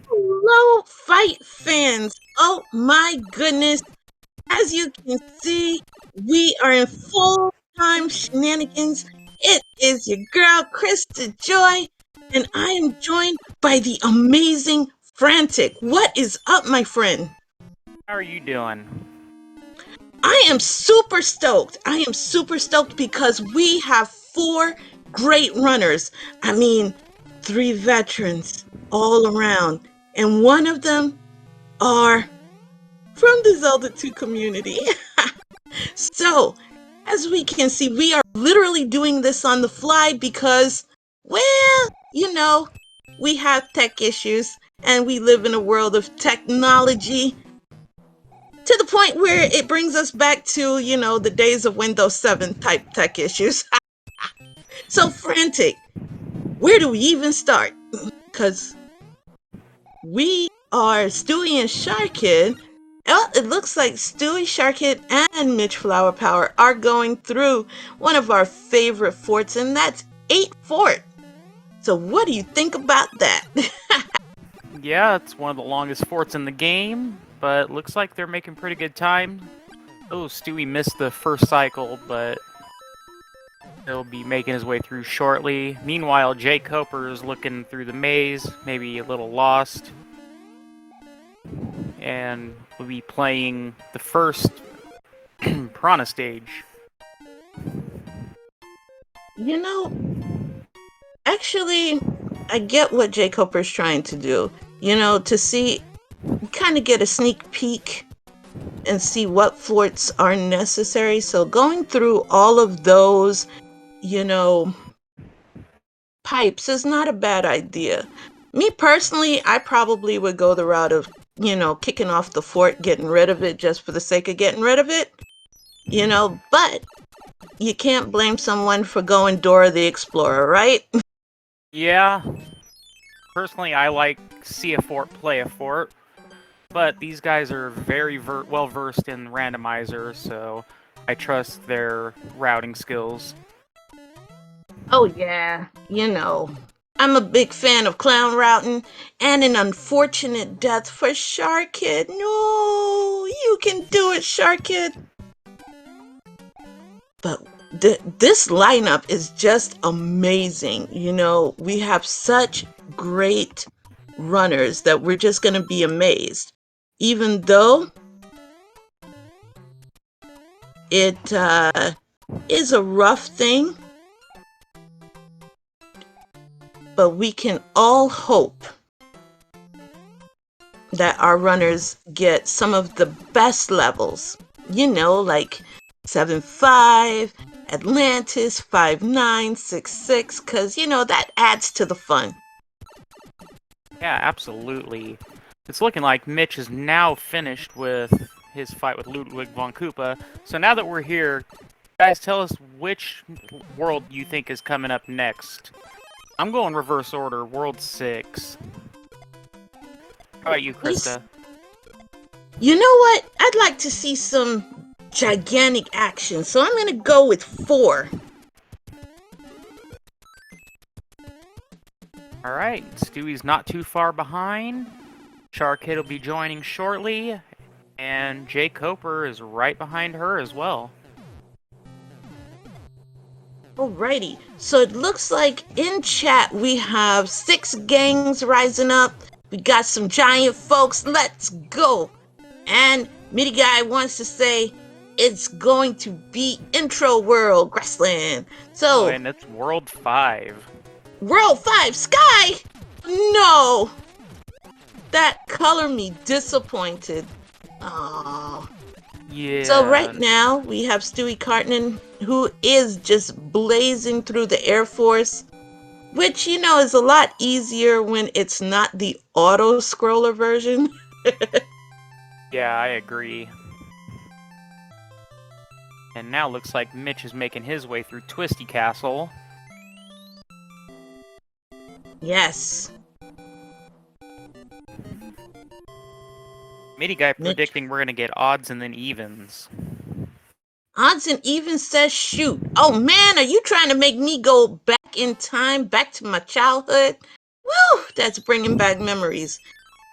Hello, fight fans! Oh my goodness! As you can see, we are in full-time shenanigans. It is your girl, Krista Joy, and I am joined by the amazing Frantic. What is up, my friend? How are you doing? I am super stoked. I am super stoked because we have 4 great runners. I mean, 3 veterans all around, and one of them are from the Zelda 2 community. So, as we can see, we are literally doing this on the fly because, well, we have tech issues and we live in a world of technology to the point where it brings us back to, the days of Windows 7 type tech issues. So, Frantic, where do we even start? Because we are Stewie and Sharchid. Well, it looks like Stewie, Sharchid, and Mitch Flowerpower are going through one of our favorite forts, and that's 8 Fort. So what do you think about that? Yeah, it's one of the longest forts in the game, but looks like they're making pretty good time. Oh, Stewie missed the first cycle, but he'll be making his way through shortly. Meanwhile, jkoper is looking through the maze, maybe a little lost. And we'll be playing the first Piranha stage. You know, actually, I get what jkoper's trying to do. To see, kind of get a sneak peek and see what forts are necessary. So going through all of those, pipes is not a bad idea. Me personally, I probably would go the route of, kicking off the fort, getting rid of it just for the sake of getting rid of it. But you can't blame someone for going Dora the Explorer, right? Yeah, personally I like see a fort, play a fort. But these guys are very well versed in randomizer, so I trust their routing skills. Oh, yeah. I'm a big fan of clown routing and an unfortunate death for Sharkid. No, you can do it, Sharkid. But this lineup is just amazing. We have such great runners that we're just going to be amazed. Even though it is a rough thing, but we can all hope that our runners get some of the best levels, like 7-5, Atlantis, 5-9, 6-6, because, that adds to the fun. Yeah, absolutely. It's looking like Mitch is now finished with his fight with Ludwig von Koopa. So now that we're here, guys, tell us which world you think is coming up next. I'm going reverse order, World 6. How about you, Krista? You know what? I'd like to see some gigantic action, so I'm going to go with 4. Alright, Stewie's not too far behind. Sharchid will be joining shortly. And jkoper is right behind her as well. Alrighty, so it looks like in chat we have 6 gangs rising up. We got some giant folks. Let's go. And Mitty Guy wants to say it's going to be Intro World Grassland. So, and it's World 5. World 5 Sky? No! That color me disappointed. Oh. Yeah. So right now we have Stewie Cartman, who is just blazing through the Air Force, which, is a lot easier when it's not the auto-scroller version. Yeah, I agree. And now looks like Mitch is making his way through Twisty Castle. Yes. Midi guy Mitch. predicting we're gonna get odds and then evens. Odds and evens says shoot. Oh man, are you trying to make me go back in time, back to my childhood? Woo, that's bringing back memories.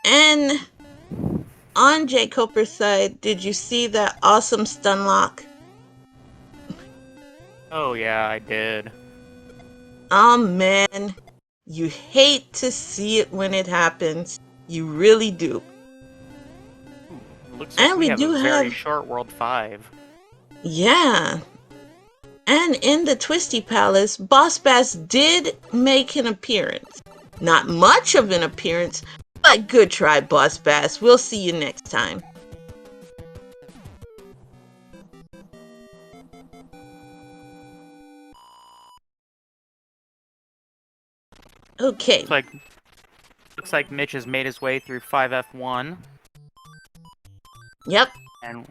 And on jkoper's side, did you see that awesome stun lock? Oh yeah, I did. Oh man, you hate to see it when it happens. You really do. Ooh, looks like And we we have a do very have, short World 5. yeah. And in the Twisty Palace, Boss Bass did make an appearance. Not much of an appearance, but good try, Boss Bass. We'll see you next time. Okay. Looks like Mitch has made his way through 5F1. Yep. And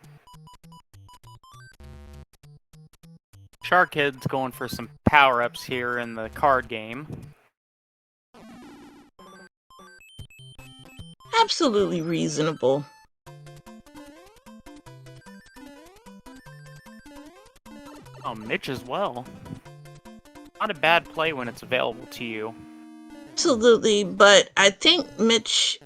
Sharchid's going for some power-ups here in the card game. Absolutely reasonable. Oh, Mitch as well. Not a bad play when it's available to you. Absolutely, but I think Mitch,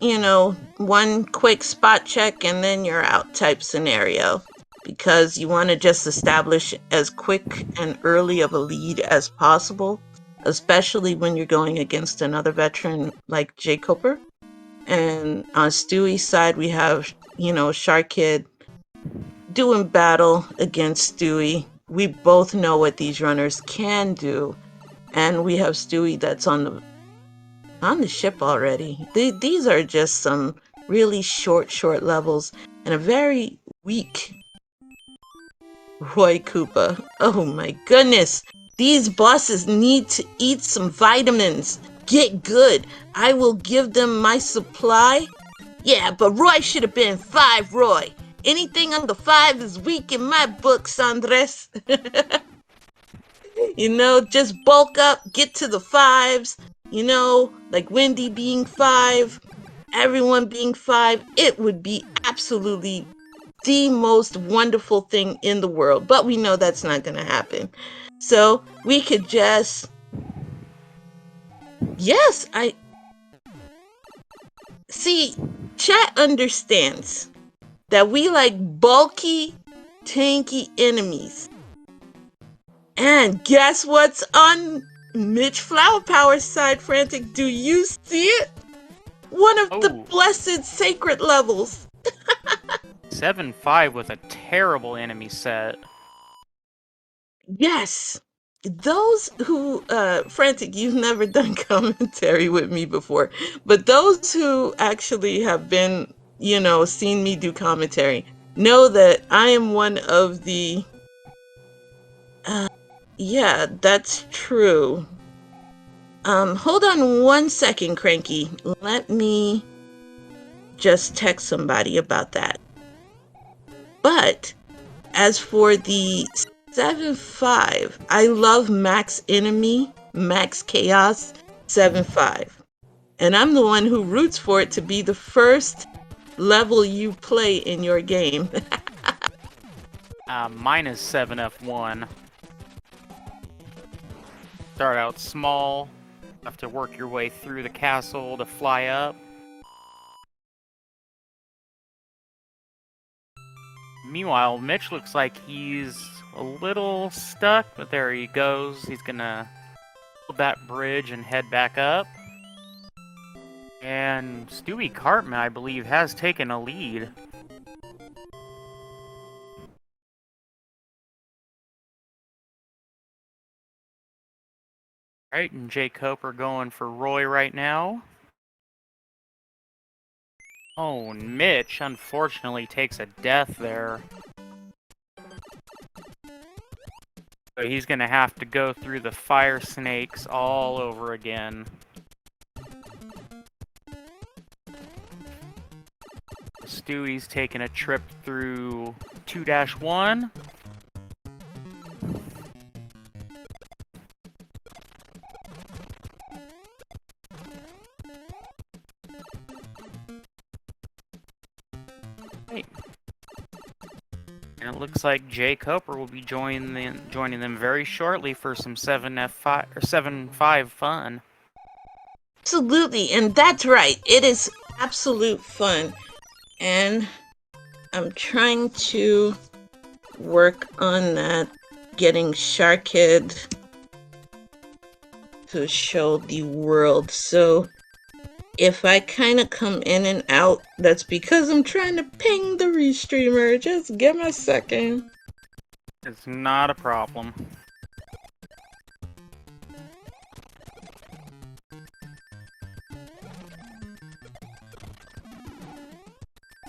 one quick spot check and then you're out type scenario. Because you want to just establish as quick and early of a lead as possible, especially when you're going against another veteran like jkoper. And on Stewie's side, we have, Sharchid doing battle against Stewie. We both know what these runners can do. And we have Stewie that's on the ship already. These are just some really short levels and a very weak Roy Koopa. Oh my goodness. These bosses need to eat some vitamins. Get good. I will give them my supply. Yeah, but Roy should have been 5 Roy. Anything under 5 is weak in my books, Andres. Just bulk up, get to the 5s. Like Wendy being 5, everyone being 5. It would be absolutely the most wonderful thing in the world, but we know that's not going to happen. So we could just, yes, chat understands that we like bulky, tanky enemies. And guess what's on Mitch Flowerpower's side, Frantic? Do you see it? One of the blessed sacred levels. 7-5 with a terrible enemy set. Yes. Those who, Frantic, you've never done commentary with me before, but those who actually have been, seen me do commentary know that I am one of the, yeah, that's true. Hold on one second, Cranky. Let me just text somebody about that. But as for the 7-5, I love Max Enemy, Max Chaos 7-5. And I'm the one who roots for it to be the first level you play in your game. Mine is 7F1. Start out small, have to work your way through the castle to fly up. Meanwhile, Mitch looks like he's a little stuck, but there he goes. He's gonna build that bridge and head back up. And Stewie Cartman, I believe, has taken a lead. Right, and jkoper going for Roy right now. Oh, Mitch unfortunately takes a death there. So he's gonna have to go through the fire snakes all over again. Stewie's taking a trip through 2-1. Right. And it looks like jkoper will be joining them very shortly for some 7F5 or 7-5 fun. Absolutely, and that's right. It is absolute fun. And I'm trying to work on that, getting Sharchid to show the world. So if I kind of come in and out, that's because I'm trying to ping the restreamer. Just give me a second. It's not a problem.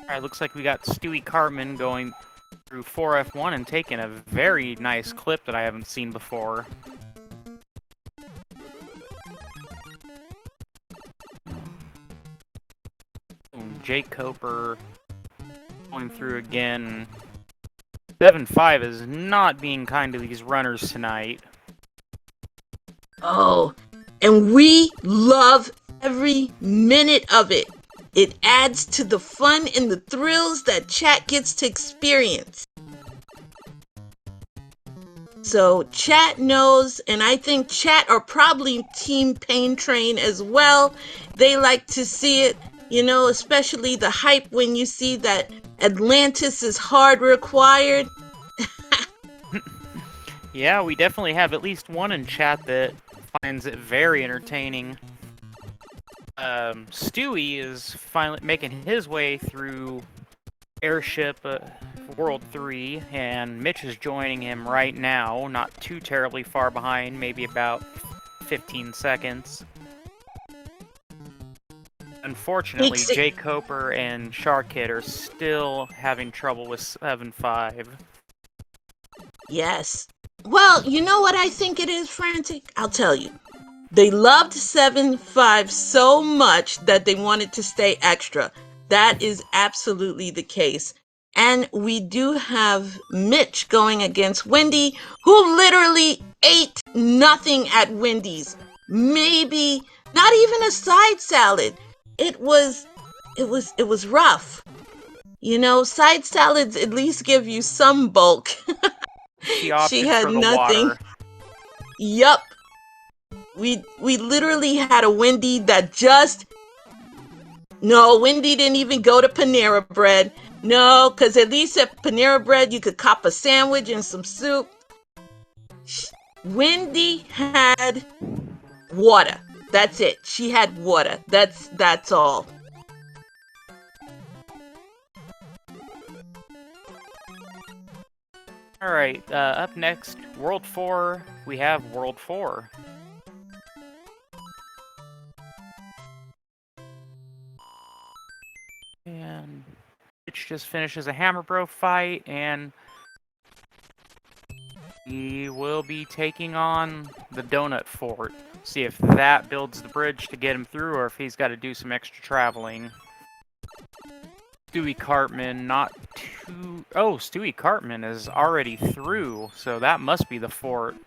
Alright, looks like we got Stewie Cartman going through 4F1 and taking a very nice clip that I haven't seen before. jkoper going through again. 7-5 is not being kind to these runners tonight. Oh, and we love every minute of it. It adds to the fun and the thrills that chat gets to experience. So chat knows, and I think chat are probably Team Pain Train as well. They like to see it, you know, especially the hype when you see that Atlantis is hard required. Yeah, we definitely have at least one in chat that finds it very entertaining. Stewie is finally making his way through Airship World 3, and Mitch is joining him right now, not too terribly far behind, maybe about 15 seconds. Unfortunately, jkoper and Sharchid are still having trouble with 7-5. Yes. Well, you know what I think it is, Frantic? I'll tell you. They loved 7-5 so much that they wanted to stay extra. That is absolutely the case. And we do have Mitch going against Wendy, who literally ate nothing at Wendy's. Maybe not even a side salad. It was rough. You know, side salads at least give you some bulk. She had for the nothing. Water. Yup. We literally had a Wendy that just... No, Wendy didn't even go to Panera Bread. No, because at least at Panera Bread, you could cop a sandwich and some soup. Wendy had water. That's it. She had water. That's all. Alright, up next, World 4, we have World 4. And Mitch just finishes a Hammer Bro fight, and he will be taking on the Donut Fort. See if that builds the bridge to get him through, or if he's got to do some extra traveling. Stewie Cartman, not too... Oh, Stewie Cartman is already through, so that must be the fort.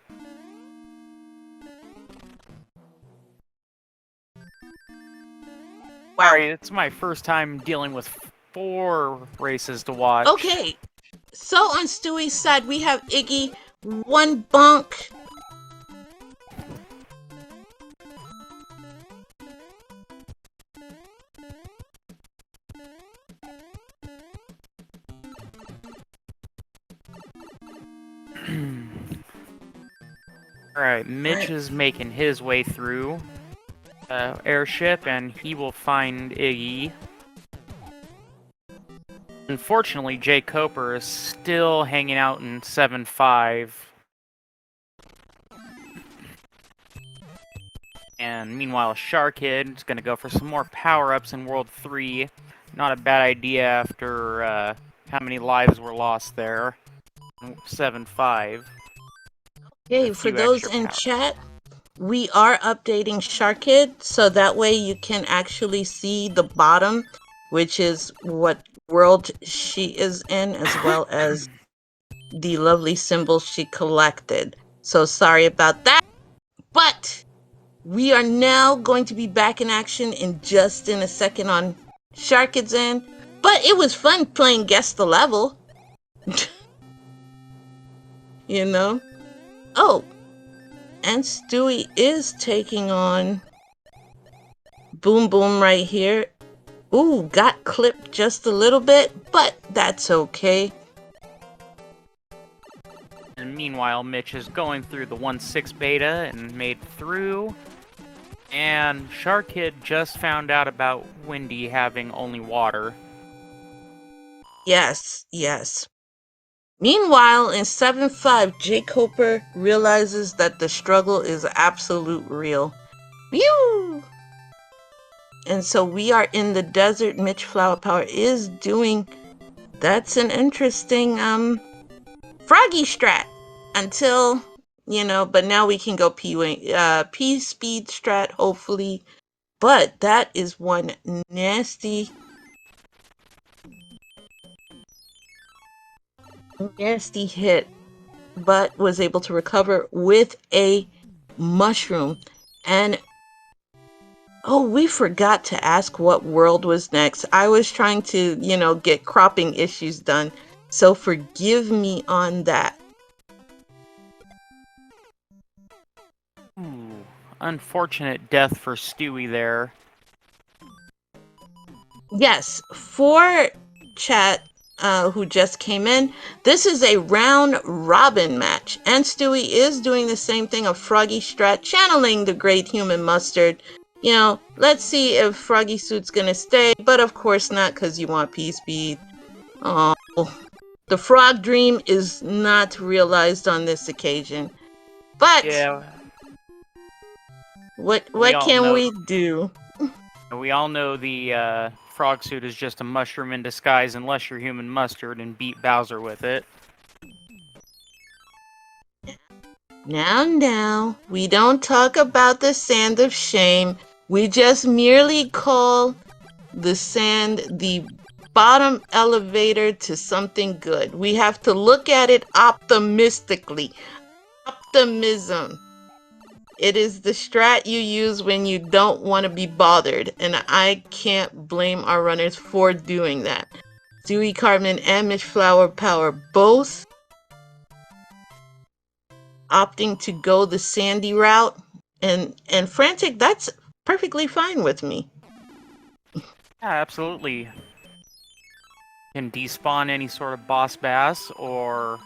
Wow. Sorry, it's my first time dealing with 4 races to watch. Okay, so on Stewie's side, we have Iggy, 1 bunk. Alright, Mitch is making his way through Airship, and he will find Iggy. Unfortunately, jkoper is still hanging out in 7-5. And meanwhile, Sharchid is going to go for some more power-ups in World 3. Not a bad idea after how many lives were lost there. 7-5. Okay, for those in chat, we are updating Sharchid, so that way you can actually see the bottom, which is what world she is in, as well as the lovely symbols she collected. So sorry about that, but we are now going to be back in action in just a second on Sharchid's end. But it was fun playing Guess the Level. You know? Oh, and Stewie is taking on Boom Boom right here. Ooh, got clipped just a little bit, but that's okay. And meanwhile, Mitch is going through the 1.6 beta and made through. And Sharchid just found out about Windy having only water. Yes, yes. Meanwhile, in 7.5, jkoper realizes that the struggle is absolute real. Phew! And so we are in the desert. mitchflowerpower is doing... That's an interesting, froggy strat. Until, but now we can go P-speed strat, hopefully. But that is one nasty hit, but was able to recover with a mushroom. And oh, we forgot to ask what world was next. I was trying to, get cropping issues done, so forgive me on that. Ooh, unfortunate death for Stewie there. Yes, for chat who just came in, this is a round robin match, and Stewie is doing the same thing, a froggy strat, channeling the great human mustard. Let's see if Froggy Suit's gonna stay, but of course not, because you want P-speed. Oh, the frog dream is not realized on this occasion. But Yeah. what all can know- we do? We all know the frog suit is just a mushroom in disguise unless you're human mustard and beat Bowser with it. Now, we don't talk about the sand of shame. We just merely call the sand the bottom elevator to something good. We have to look at it optimistically. Optimism. It is the strat you use when you don't want to be bothered, and I can't blame our runners for doing that. Stewie Cartman and mitchflowerpower both opting to go the sandy route, and Frantic, that's perfectly fine with me. Yeah, absolutely. Can despawn any sort of boss bass or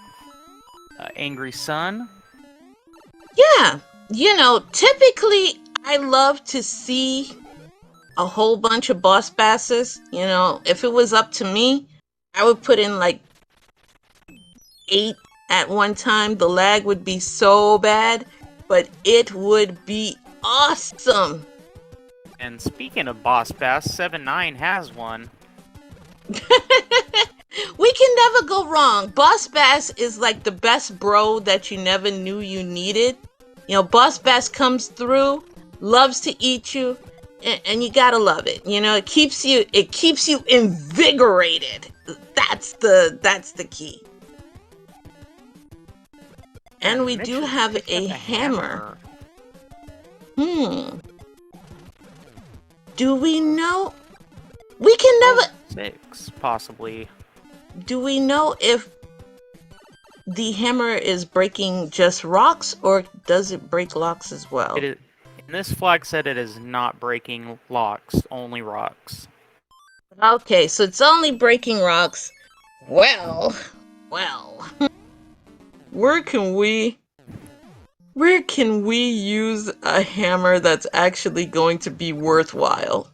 angry sun. Yeah, typically I love to see a whole bunch of boss basses. If it was up to me, I would put in like 8 at one time. The lag would be so bad, but it would be awesome. And speaking of boss bass, 7.9 has one. We can never go wrong. Boss Bass is like the best bro that you never knew you needed. Boss Bass comes through, loves to eat you, and you gotta love it. It keeps you invigorated. That's the key. And we do have a hammer. Do we know? We can never... 6, possibly. Do we know if the hammer is breaking just rocks, or does it break locks as well? In this flag said it is not breaking locks, only rocks. Okay, so it's only breaking rocks. Well. Where can we use a hammer that's actually going to be worthwhile?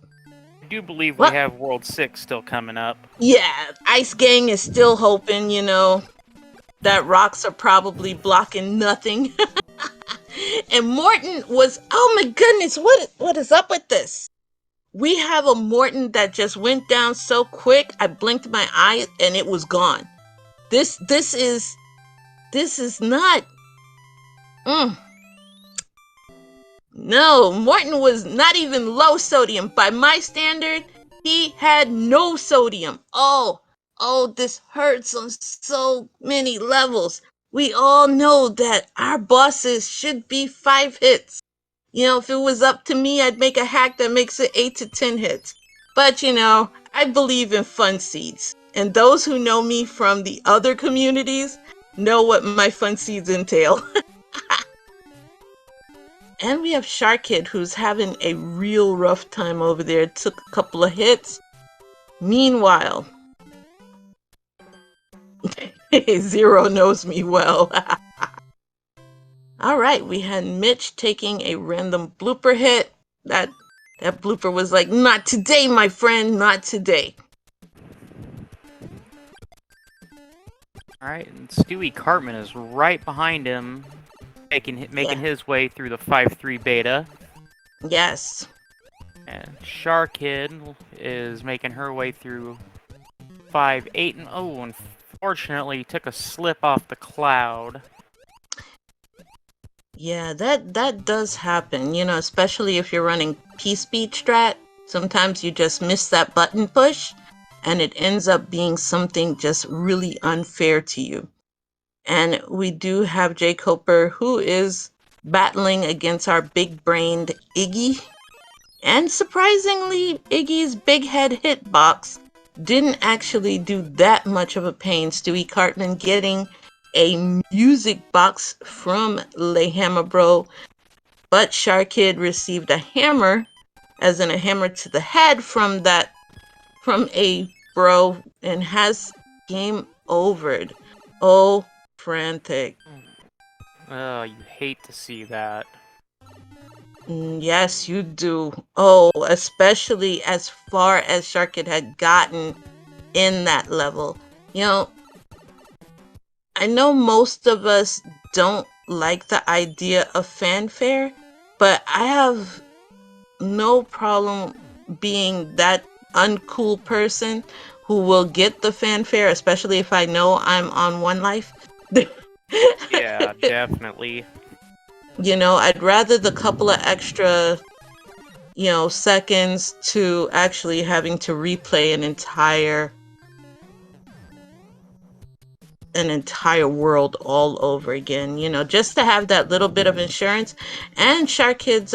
I do believe we have World 6 still coming up. Yeah, Ice Gang is still hoping, that rocks are probably blocking nothing. And Morton was, oh my goodness, what is up with this? We have a Morton that just went down so quick, I blinked my eye and it was gone. This is not... No, Morton was not even low sodium. By my standard, he had no sodium. Oh, this hurts on so many levels. We all know that our bosses should be 5 hits. If it was up to me, I'd make a hack that makes it 8 to 10 hits. But, I believe in fun seeds. And those who know me from the other communities know what my fun seeds entail. And we have Sharchid, who's having a real rough time over there. Took a couple of hits. Meanwhile, Zero knows me well. All right, we had Mitch taking a random blooper hit. That blooper was like, not today, my friend, not today. Alright, and Stewie Cartman is right behind him, making his way through the 5-3 beta. Yes. And Sharchid is making her way through 5-8, and unfortunately took a slip off the cloud. Yeah, that does happen, you know, especially if you're running P-Speed strat. Sometimes you just miss that button push, and it ends up being something just really unfair to you. And we do have jkoper, who is battling against our big-brained Iggy. And surprisingly, Iggy's big head hitbox didn't actually do that much of a pain. Stewie Cartman getting a music box from Le Hammer Bro, but Sharchid received a hammer, as in a hammer to the head from a bro, and has game overed. Oh, frantic. Oh, you hate to see that. Yes, you do. Oh, especially as far as Sharchid had gotten in that level. You know, I know most of us don't like the idea of fanfare, but I have no problem being that uncool person who will get the fanfare, especially if I know I'm on one life. Yeah, definitely. You know, I'd rather the couple of extra, you know, seconds to actually having to replay an entire world all over again, you know, just to have that little bit of insurance. And Sharchid's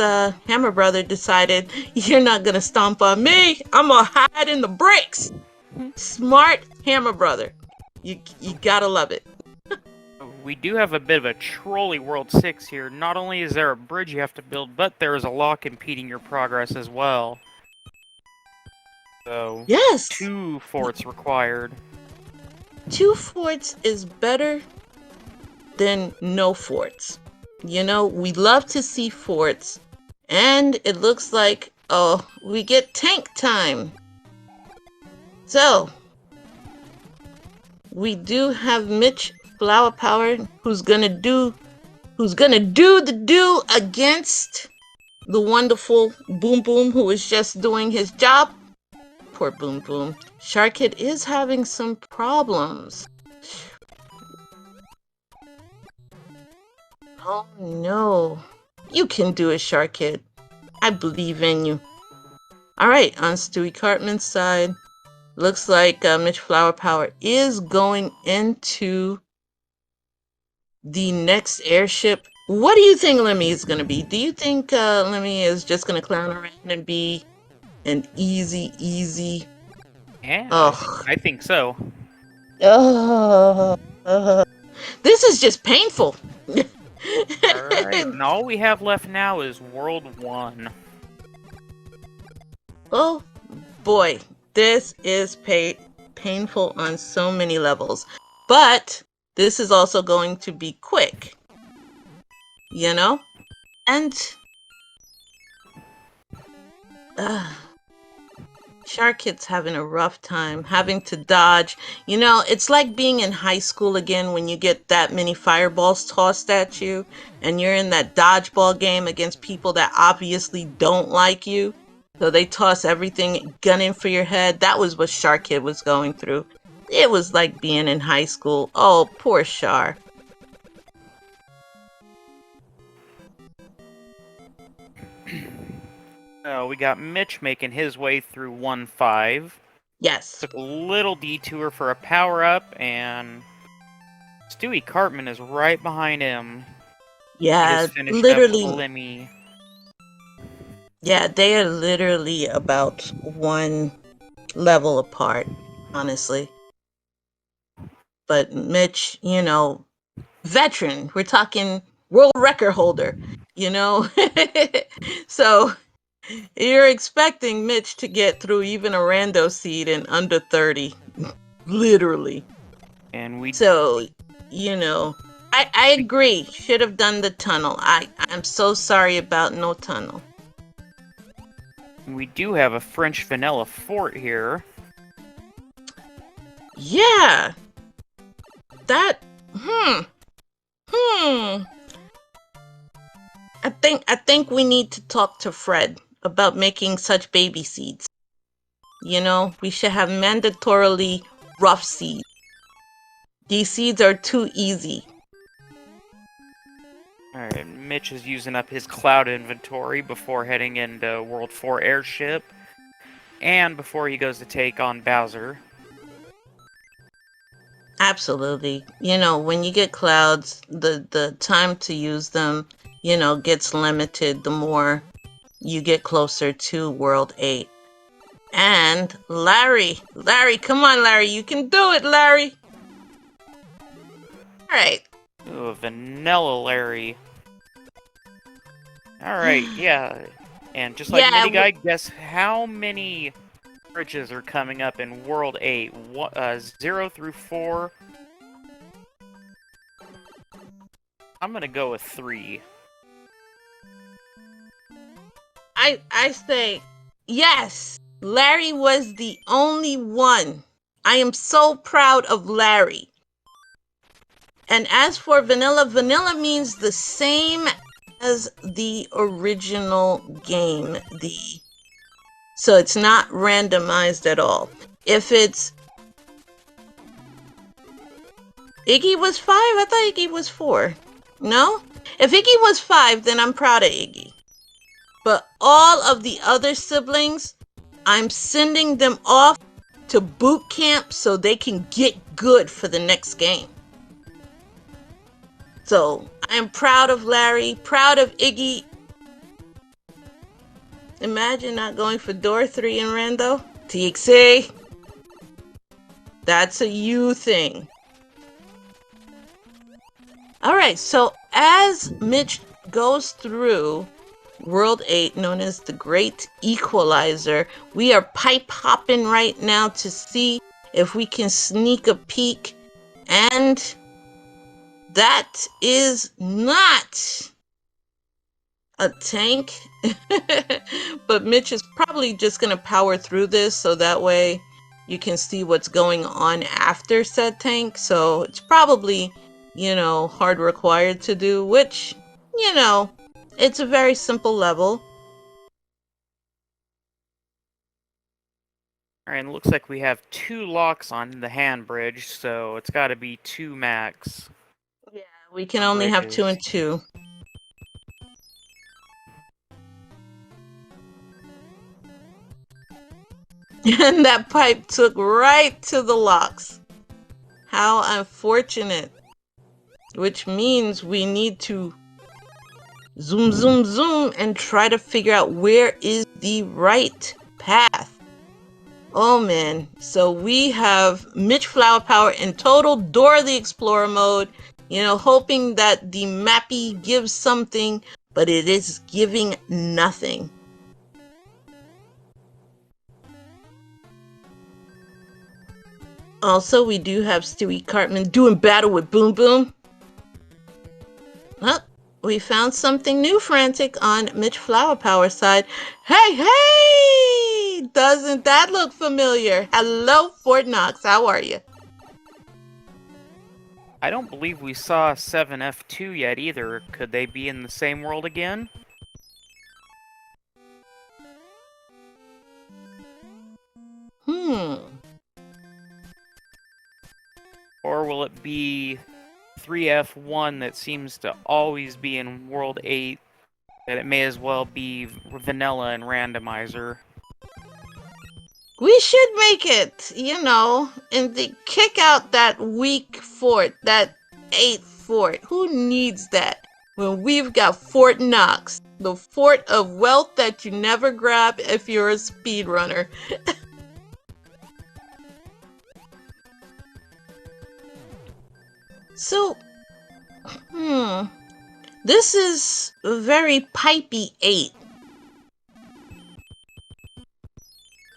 Hammer Brother decided, you're not gonna stomp on me, I'm gonna hide in the bricks. Smart Hammer Brother. You gotta love it. We do have a bit of a trolley World 6 here. Not only is there a bridge you have to build, but there is a lock impeding your progress as well. So, Yes, 2 forts required. 2 forts is better than no forts. You know, we love to see forts, and it looks like, oh, we get tank time. So, we do have Mitch Flowerpower, who's gonna do the do against the wonderful Boom Boom, who is just doing his job. Poor Boom Boom. Sharchid is having some problems. Oh no. You can do it, Sharchid. I believe in you. Alright, on Stewie Cartman's side, looks like Mitch Flowerpower is going into the next airship. What do you think Lemmy is going to be? Do you think Lemmy is just going to clown around and be an easy? Yeah, Ugh. I think so. This is just painful. Alright, and all we have left now is World 1. Oh boy, this is painful on so many levels. But this is also going to be quick. You know? And Sharchid's having a rough time having to dodge. You know, it's like being in high school again when you get that many fireballs tossed at you and you're in that dodgeball game against people that obviously don't like you. So they toss everything gunning for your head. That was what Sharchid was going through. It was like being in high school. Oh, poor Shar. We got Mitch making his way through 1-5. Yes. Took a little detour for a power-up, and Stewie Cartman is right behind him. Yeah, literally. Yeah, they are literally about one level apart, honestly. But Mitch, you know, veteran. We're talking world record holder, you know? So you're expecting Mitch to get through even a rando seed in under 30, literally. And we So, you know, I agree. Should have done the tunnel. I'm so sorry about no tunnel. do have a French vanilla fort here. Yeah. That hmm. I think we need to talk to Fred about making such baby seeds. You know, we should have mandatorily rough seeds. These seeds are too easy. Alright, Mitch is using up his cloud inventory before heading into World 4 Airship. And before he goes to take on Bowser. Absolutely. You know, when you get clouds, the time to use them, you know, gets limited the more you get closer to World 8. And Larry, come on, Larry, you can do it, Larry. All right. Ooh, Vanilla Larry. Alright, yeah. And just like Yeah, Mini Guy, guess how many bridges are coming up in World 8? 0 through 4? I'm gonna go with 3. I say yes. Larry was the only one. I am so proud of Larry. And as for vanilla, vanilla means the same as the original game. So it's not randomized at all. If it's Iggy was 5, I thought Iggy was 4. No? If Iggy was 5, then I'm proud of Iggy. But all of the other siblings, I'm sending them off to boot camp so they can get good for the next game. So I'm proud of Larry, proud of Iggy. Imagine not going for door 3 in Rando. TXA. That's a you thing. Alright, so as Mitch goes through World 8, known as the Great Equalizer, we are pipe hopping right now to see if we can sneak a peek. And that is not a tank. But Mitch is probably just going to power through this so that way you can see what's going on after said tank. So it's probably, you know, hard required to do, which, you know, it's a very simple level. Alright, and it looks like we have 2 locks on the hand bridge, so it's gotta be 2 max. Yeah, we can only have 2 and 2. And that pipe took right to the locks. How unfortunate. Which means we need to zoom, zoom, zoom and try to figure out where is the right path. Oh man, so we have Mitch Flowerpower in total Dora the Explorer mode, you know, hoping that the mappy gives something, but it is giving nothing. Also, we do have Stewie Cartman doing battle with Boom Boom. Oh, we found something new frantic on Mitch Flowerpower's side. Hey, hey! Doesn't that look familiar? Hello, Fort Knox. How are you? I don't believe we saw 7F2 yet either. Could they be in the same world again? Or will it be 3F1 that seems to always be in World 8, that it may as well be Vanilla and Randomizer? We should make it, you know, and kick out that weak fort, that 8 fort. Who needs that when we've got Fort Knox, the fort of wealth that you never grab if you're a speedrunner? So, this is a very pipey 8.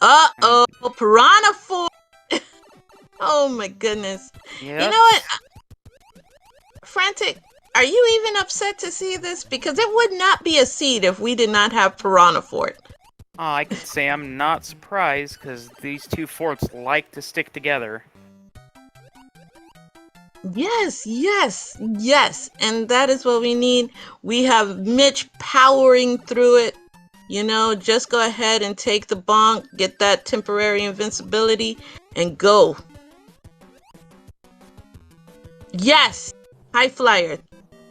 Uh-oh, Piranha 4. Oh my goodness. You know Yep. what, Frantic, are you even upset to see this? Because it would not be a seed if we did not have Piranha Fort. I could say I'm not surprised, because these two forts like to stick together. Yes, yes, yes. And that is what we need. We have Mitch powering through it. You know, just go ahead and take the bonk, get that temporary invincibility, and go. Yes, High Flyer.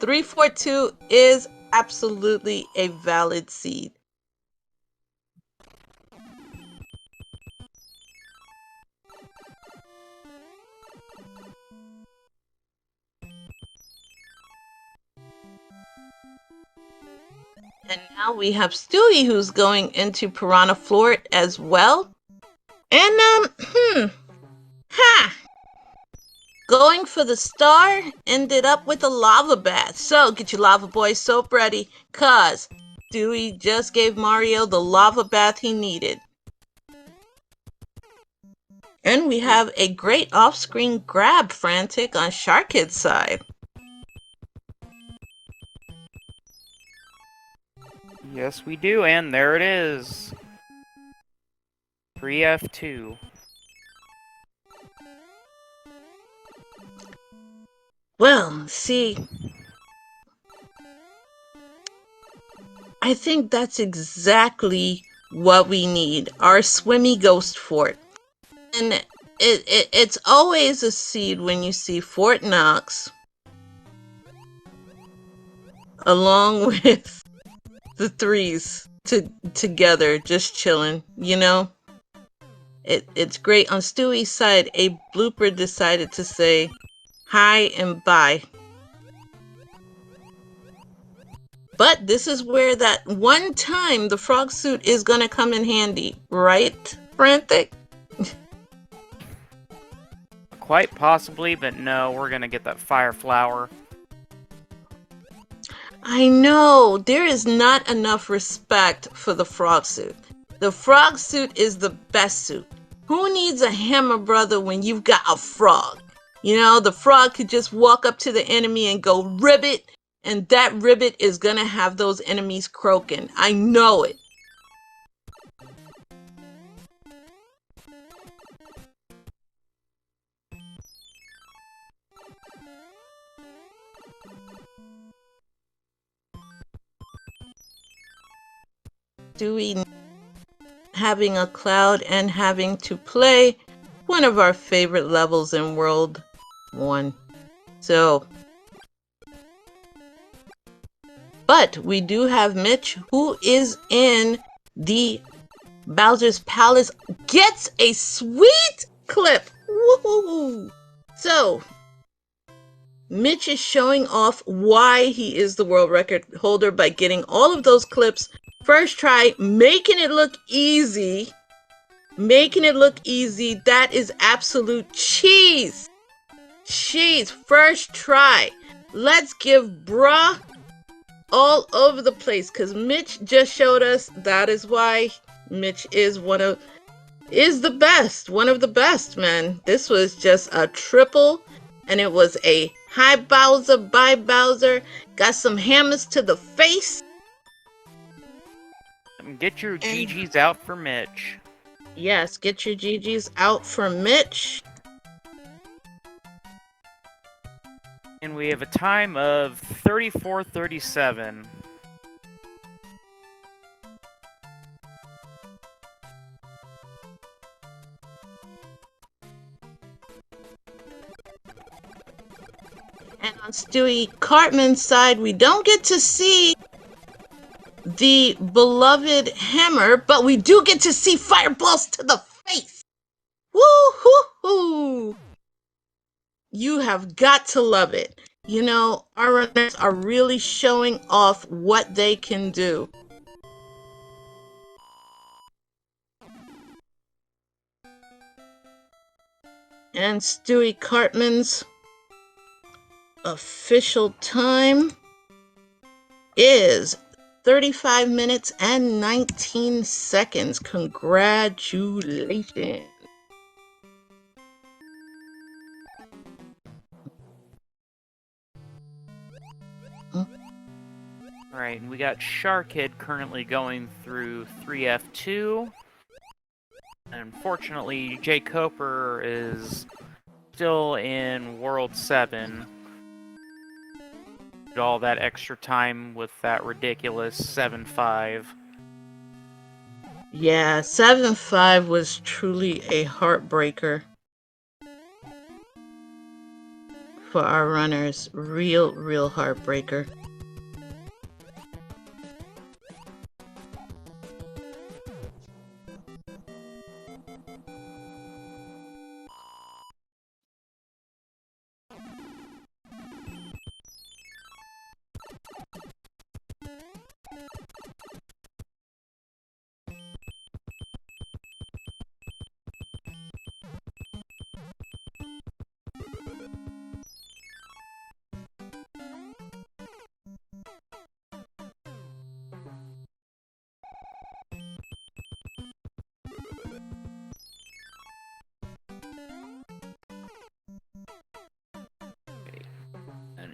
342 is absolutely a valid seed. And now we have Stewie who's going into Piranha Fort as well. And ha! Going for the star, ended up with a lava bath. So get your lava boy soap ready, cause Stewie just gave Mario the lava bath he needed. And we have a great off-screen grab frantic on Sharchid's side. Yes, we do, and there it is. 3F2. Well, see, I think that's exactly what we need. Our swimmy ghost fort. And it's always a seed when you see Fort Knox along with the threes together just chilling, you know. It's great. On Stewie's side, a blooper decided to say hi and bye. But this is where that one time the frog suit is gonna come in handy, right, Frantic? Quite possibly, but no, we're gonna get that fire flower. I know, there is not enough respect for the frog suit. The frog suit is the best suit. Who needs a hammer brother when you've got a frog? You know, the frog could just walk up to the enemy and go ribbit, and that ribbit is gonna have those enemies croaking. I know it. Stewie having a cloud and having to play one of our favorite levels in World 1. So, but we do have Mitch, who is in the Bowser's Palace, gets a sweet clip. Woohoo! So, Mitch is showing off why he is the world record holder by getting all of those clips first try, making it look easy. Making it look easy. That is absolute cheese. Cheese. First try. Let's give bruh all over the place, because Mitch just showed us that is why Mitch is one of the best, man. This was just a triple, and it was a hi Bowser, bye Bowser. Got some hammers to the face. Get your GGs out for Mitch. Yes, get your GGs out for Mitch. And we have a time of 34:37. And on Stewie Cartman's side, we don't get to see the beloved hammer, but we do get to see fireballs to the face. Woo-hoo-hoo! You have got to love it. You know, our runners are really showing off what they can do. And Stewie Cartman's official time is 35 minutes and 19 seconds. Congratulations. Alright, and we got Sharchid currently going through 3F2. And unfortunately, jkoper is still in World 7. Did all that extra time with that ridiculous 7-5. Yeah, 7-5 was truly a heartbreaker for our runners. Real heartbreaker.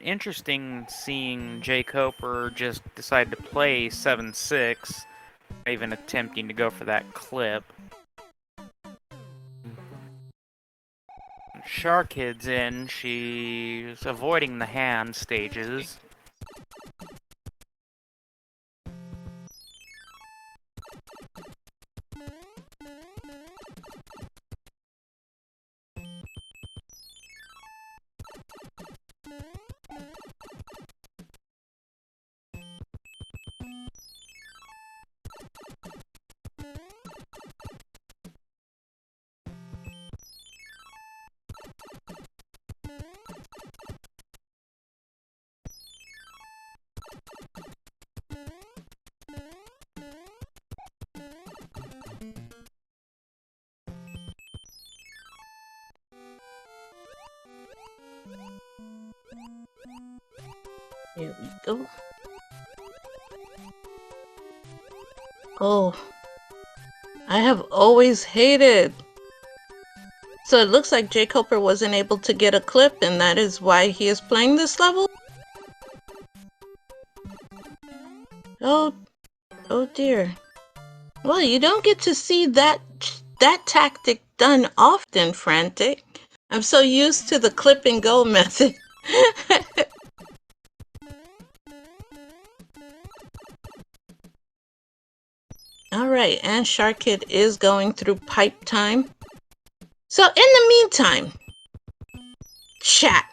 Interesting seeing jkoper just decide to play 7-6, even attempting to go for that clip. Sharchid's in, she's avoiding the hand stages. Here we go. Oh, I have always hated. So it looks like jkoper wasn't able to get a clip, and that is why he is playing this level? Oh dear. Well, you don't get to see that tactic done often, Frantic. I'm so used to the clip and go method. Alright, and Sharchid is going through pipe time. So in the meantime, chat,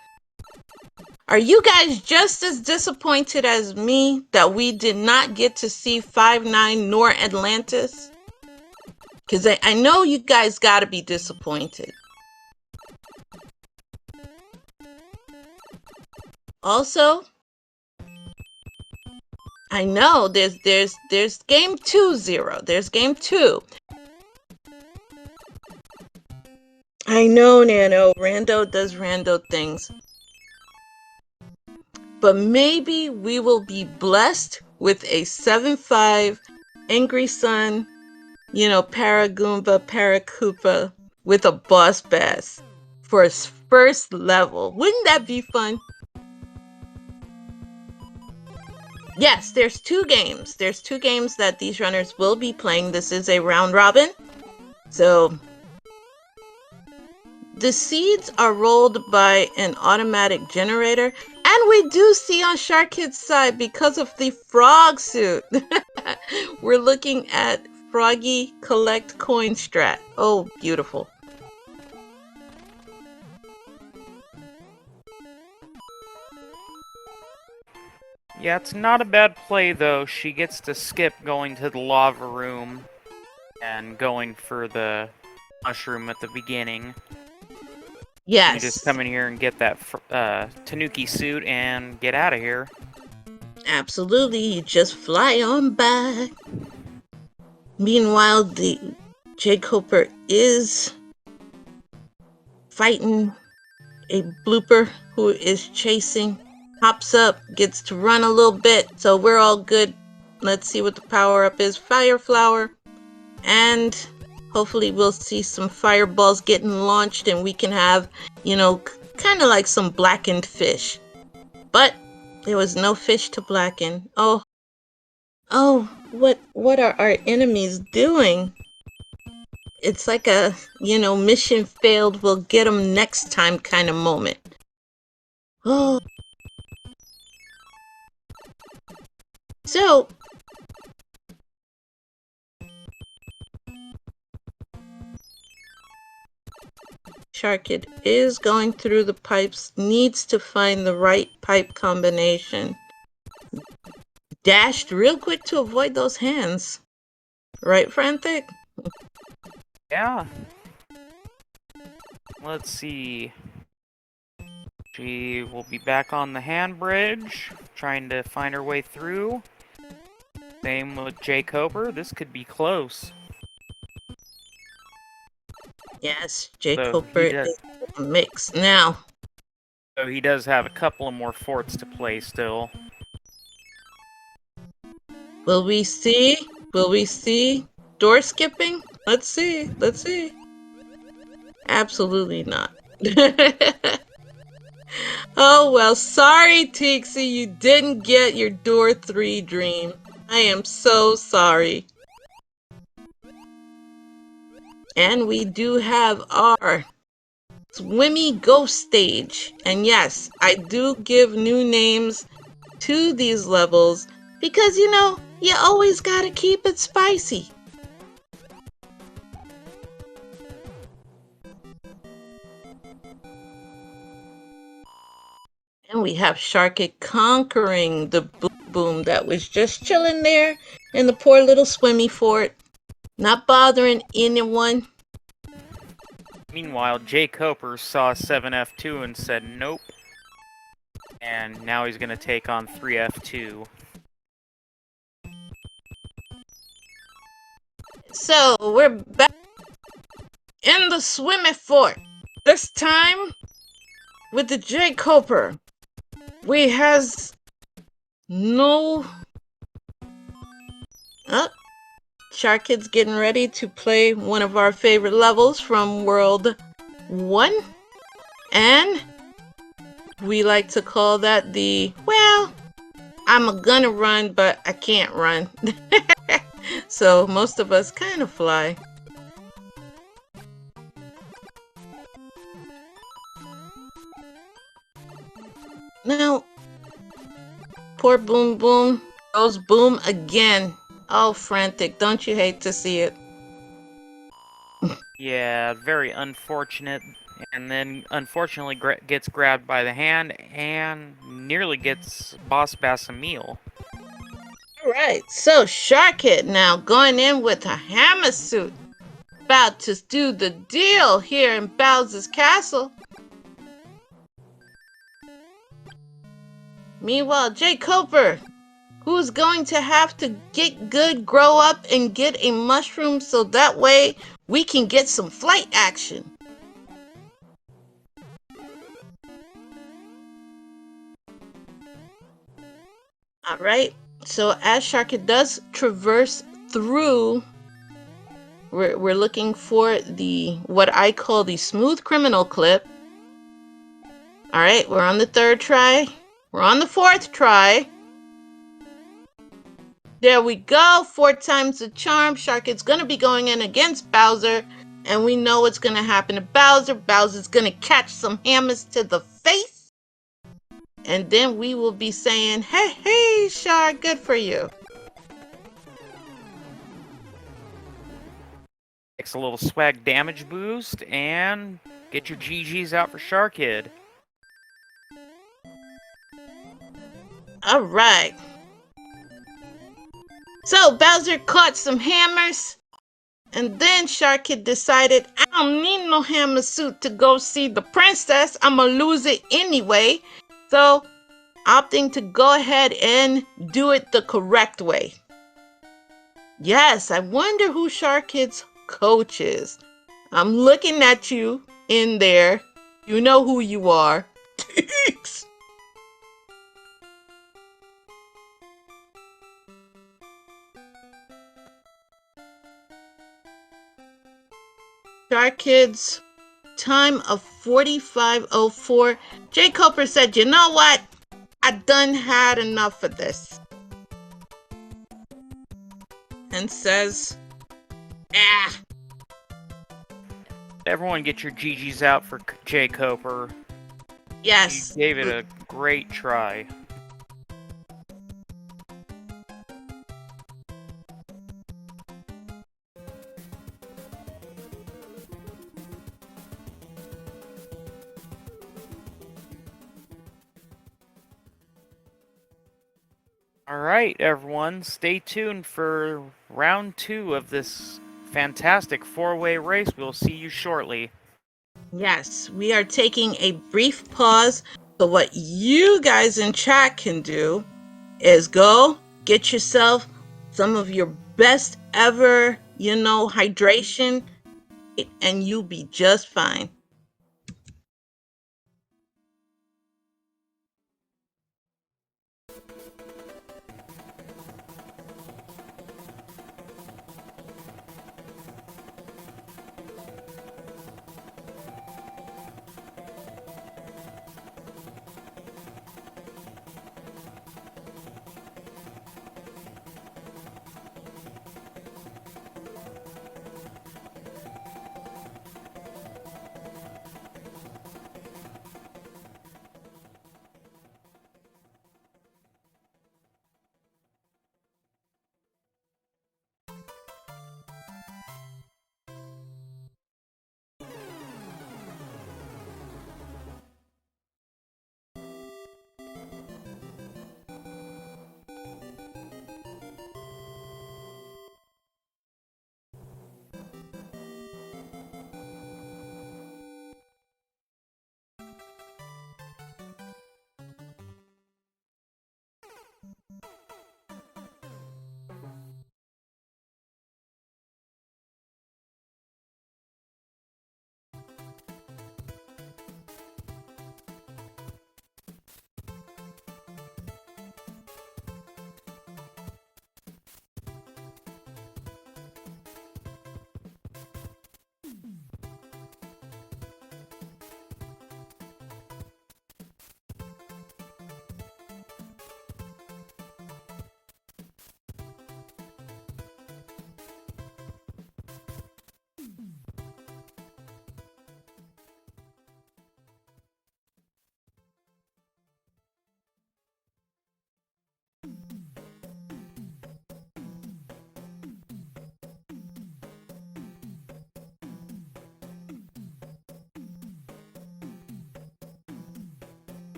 are you guys just as disappointed as me that we did not get to see 5-9 nor Atlantis? Because I know you guys gotta be disappointed. Also, I know there's game 2-0. There's game 2. I know, Nano. Rando does rando things. But maybe we will be blessed with a 7-5 Angry Sun, you know, Paragoomba, Paracupa with a boss bass for his first level. Wouldn't that be fun? Yes, there's 2 games. There's 2 games that these runners will be playing. This is a round robin. So the seeds are rolled by an automatic generator. And we do see on Sharchid's side, because of the frog suit, we're looking at Froggy Collect Coin Strat. Oh, beautiful. Yeah, it's not a bad play, though. She gets to skip going to the lava room and going for the mushroom at the beginning. Yes. You just come in here and get that Tanuki suit and get out of here. Absolutely, you just fly on by. Meanwhile, the jkoper is fighting a blooper who is chasing, hops up, gets to run a little bit, so we're all good. Let's see what the power-up is. Fire flower. And hopefully we'll see some fireballs getting launched and we can have, kind of like some blackened fish. But there was no fish to blacken. Oh, what are our enemies doing? It's like a, mission failed, we'll get them next time kind of moment. Oh. So, Sharchid is going through the pipes, needs to find the right pipe combination. Dashed real quick to avoid those hands. Right, Frantic? Yeah. Let's see. She will be back on the hand bridge, trying to find her way through. Same with jkoper. This could be close. Yes, jkoper is a mix. Now. So he does have a couple of more forts to play still. Will we see? Will we see door skipping? Let's see. Let's see. Absolutely not. Oh, well, sorry, Tixie, you didn't get your door 3 dream. I am so sorry. And we do have our Swimmy Ghost stage. And yes, I do give new names to these levels because, you always gotta keep it spicy. And we have Sharchid conquering the boom that was just chilling there in the poor little swimmy fort, not bothering anyone. Meanwhile, jkoper saw 7F2 and said nope. And now he's going to take on 3F2. So, we're back in the swimmy fort. This time, with the jkoper, we has no... Oh, Sharchid's getting ready to play one of our favorite levels from World 1. And we like to call that the, well, I'm gonna run, but I can't run. So most of us kind of fly. Now, poor Boom Boom goes boom again. Oh, Frantic, don't you hate to see it? Yeah, very unfortunate. And then, unfortunately, gets grabbed by the hand and nearly gets Boss Bass a meal. Alright, so Sharchid now going in with a hammer suit. About to do the deal here in Bowser's Castle. Meanwhile, jkoper, who's going to have to get good, grow up, and get a mushroom so that way we can get some flight action. Alright, so as Sharchid does traverse through, we're looking for the, what I call the smooth criminal clip. Alright, we're on the 3rd try. We're on the 4th try. There we go. 4 times the charm. Sharchid's going to be going in against Bowser. And we know what's going to happen to Bowser. Bowser's going to catch some hammers to the face. And then we will be saying, hey, Shark, good for you. Takes a little swag damage boost and get your GGs out for Sharchid. Alright. So Bowser caught some hammers. And then Sharchid decided, I don't need no hammer suit to go see the princess. I'm gonna lose it anyway. So, opting to go ahead and do it the correct way. Yes, I wonder who Sharchid's coach is. I'm looking at you in there. You know who you are. Sharchid's time of 45:04. Jkoper said, "You know what? I done had enough of this." And says, "Ah, Everyone get your GGs out for jkoper. You yes." gave it a great try. Alright, everyone, stay tuned for round 2 of this fantastic 4-way race. We'll see you shortly. Yes, we are taking a brief pause. So what you guys in chat can do is go get yourself some of your best ever, hydration, and you'll be just fine.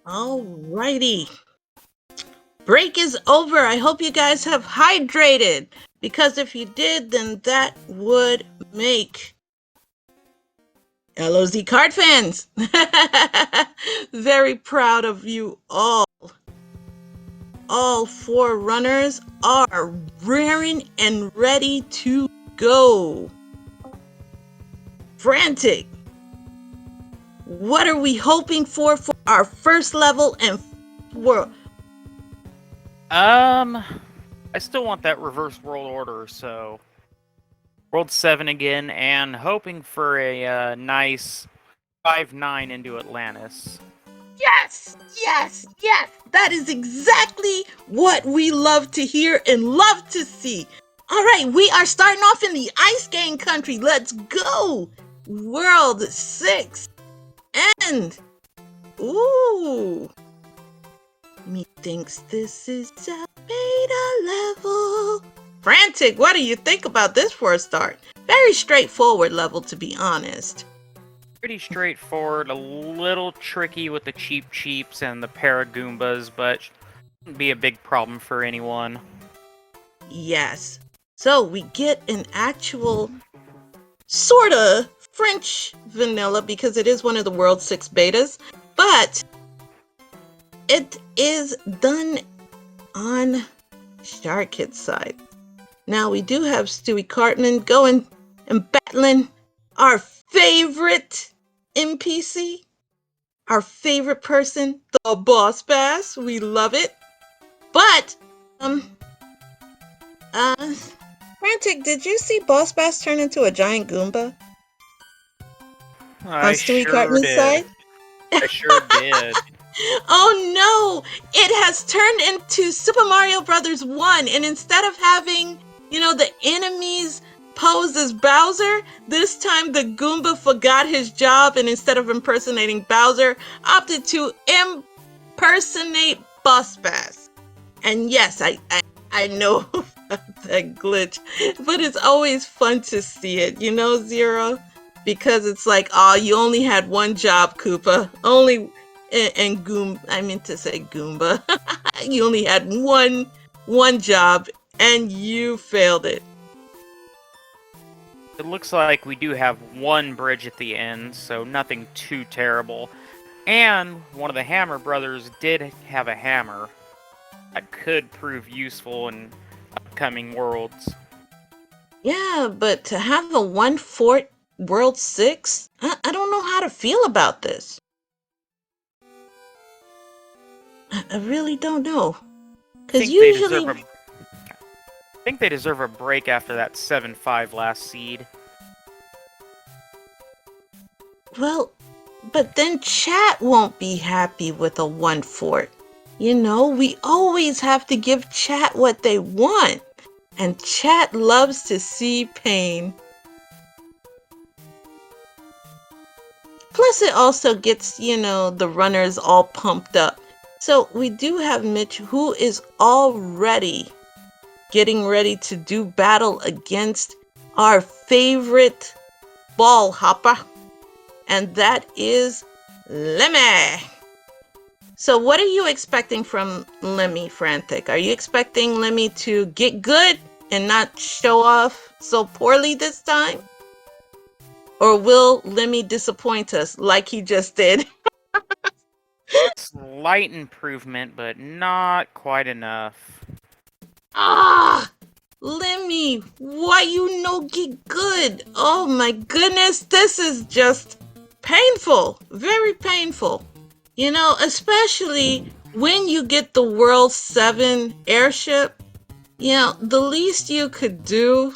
Alrighty. Break is over. I hope you guys have hydrated, because if you did, then that would make LOZ card fans very proud of you all. All 4 runners are raring and ready to go. Frantic, what are we hoping for our first level and for? I still want that reverse world order, so World 7 again, and hoping for a nice 5-9 into Atlantis. Yes, yes, yes. That is exactly what we love to hear and love to see. All right, we are starting off in the ice game country. Let's go. World 6. And, ooh, methinks this is a beta level. Frantic, what do you think about this for a start? Very straightforward level, to be honest. Pretty straightforward, a little tricky with the cheeps and the Paragoombas, but shouldn't be a big problem for anyone. Yes. So we get an actual sorta French vanilla, because it is one of the World 6 betas, but it is done on Sharchid's side. Now we do have Stewie Cartman going and battling our favorite NPC, our favorite person, the Boss Bass. We love it. But, Frantic, did you see Boss Bass turn into a giant Goomba? I On Stewie sure Cartman's did. side? I sure did. Oh no! It has turned into Super Mario Brothers 1, and instead of having, the enemies pose as Bowser, this time the Goomba forgot his job, and instead of impersonating Bowser, opted to impersonate Boss Bass. And yes, I know that glitch, but it's always fun to see it, Zero? Because it's like, oh, you only had one job, Koopa. And Goomba, I meant to say Goomba. You only had one job, and you failed it. It looks like we do have one bridge at the end, so nothing too terrible. And one of the Hammer brothers did have a hammer that could prove useful in upcoming worlds. Yeah, but to have a 1/4 World 6, I don't know how to feel about this. I really don't know. Because usually... I think they deserve a break after that 7-5 last seed. Well, but then chat won't be happy with a 1/4. We always have to give chat what they want. And chat loves to see pain. Plus it also gets, the runners all pumped up. So we do have Mitch, who is already getting ready to do battle against our favorite ball hopper. And that is Lemmy. So what are you expecting from Lemmy, Frantic? Are you expecting Lemmy to get good and not show off so poorly this time? Or will Lemmy disappoint us like he just did? Slight improvement, but not quite enough. Ah! Lemmy, why you no get good? Oh my goodness, this is just painful. Very painful. Especially when you get the World 7 airship, the least you could do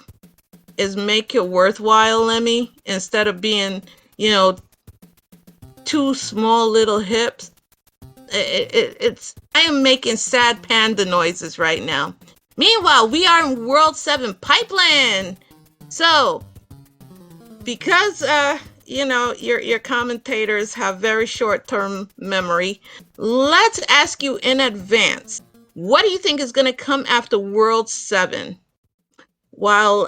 is make it worthwhile, Lemmy, instead of being, 2 small little hips. I am making sad panda noises right now. Meanwhile, we are in World 7 Pipeline. So, because your commentators have very short-term memory, let's ask you in advance, what do you think is going to come after World 7? While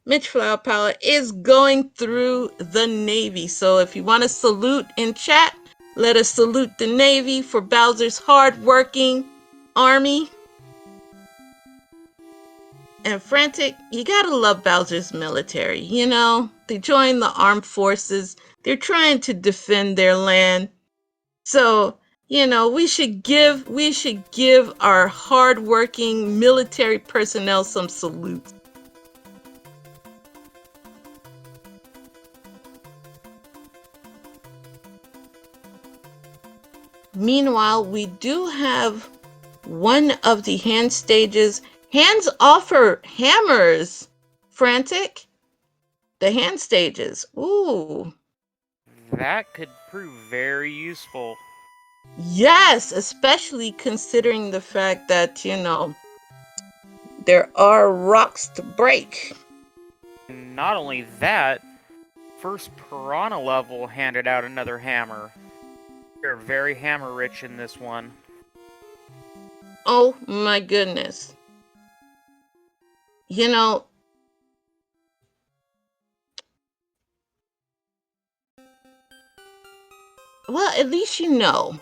mitchflowerpower is going through the Navy. So if you want to salute in chat, Let us salute the Navy for Bowser's hard-working army. And Frantic, you gotta love Bowser's military. You know, they joined the armed forces. They're trying to defend their land. So, you know, we should give our hardworking military personnel some salute. Meanwhile, we do have one of the hand stages. Hands offer hammers, Frantic. The hand stages. Ooh. That could prove very useful. Yes, especially considering the fact that, you know, there are rocks to break. Not only that, first Piranha level handed out another hammer. They're very hammer rich in this one. Oh my goodness. You know, well, at least you know,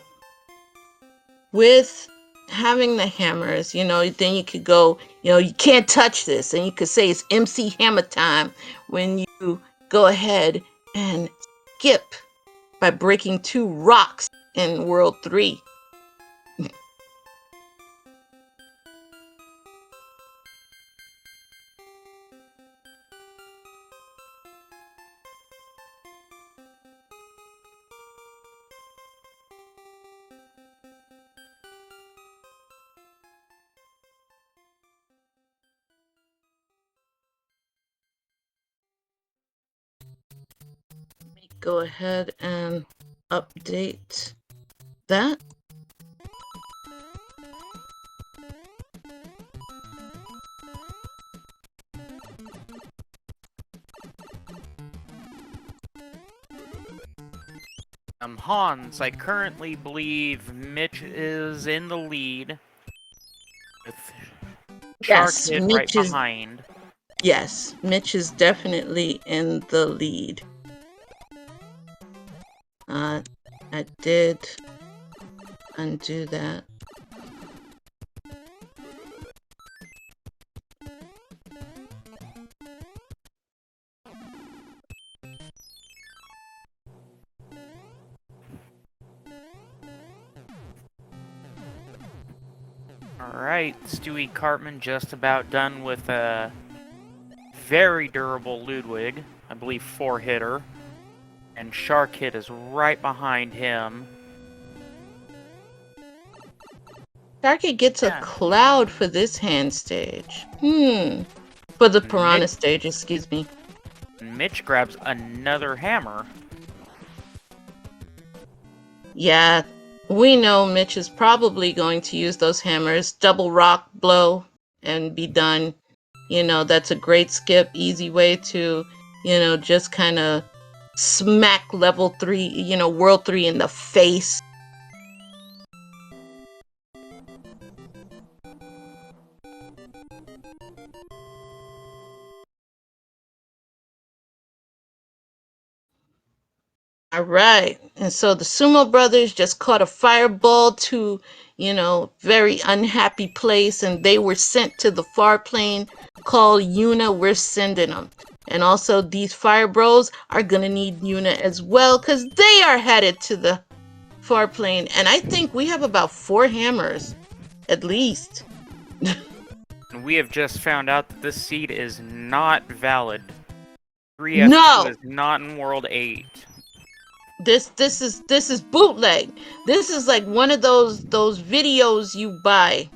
with having the hammers, you know, then you could go, you know, you can't touch this, and you could say it's MC Hammer time when you go ahead and skip by breaking 2 rocks in World 3. Let me go ahead and update that. Hans, I currently believe Mitch is in the lead, with Yes, Sharchid right behind. Yes, Mitch is definitely in the lead. I did undo that. Alright, Stewie Cartman just about done with a very durable Ludwig, I believe 4-hitter, and Sharchid is right behind him. Sharchid gets a cloud for this hand stage. For the Piranha stage, excuse me. Mitch grabs another hammer. Yeah, we know Mitch is probably going to use those hammers, double rock blow, and be done. You know, that's a great skip, easy way to, you know, just kind of smack level 3, you know, World 3 in the face. All right. And so the Sumo Brothers just caught a fireball to, you know, very unhappy place, and they were sent to the far plane called Yuna. We're sending them. And also these Fire Bros are going to need Yuna as well, because they are headed to the far plane. And I think we have about 4 hammers, at least. We have just found out that this seed is not valid. 3F2 No! is not in World 8. This is bootleg. This is like one of those videos you buy.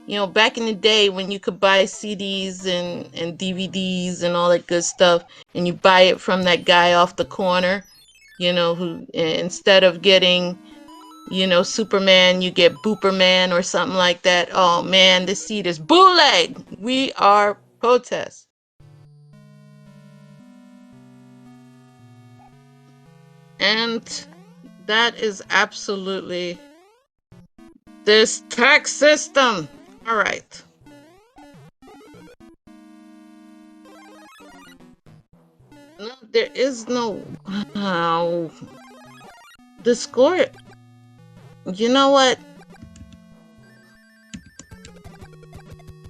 You know, back in the day when you could buy CDs and DVDs and all that good stuff, and you buy it from that guy off the corner, you know, who instead of getting, you know, Superman, you get Booperman or something like that. Oh man, this seed is bootleg. We are protest. And that is absolutely this tax system. All right. No, there is no. Oh. The score, you know what?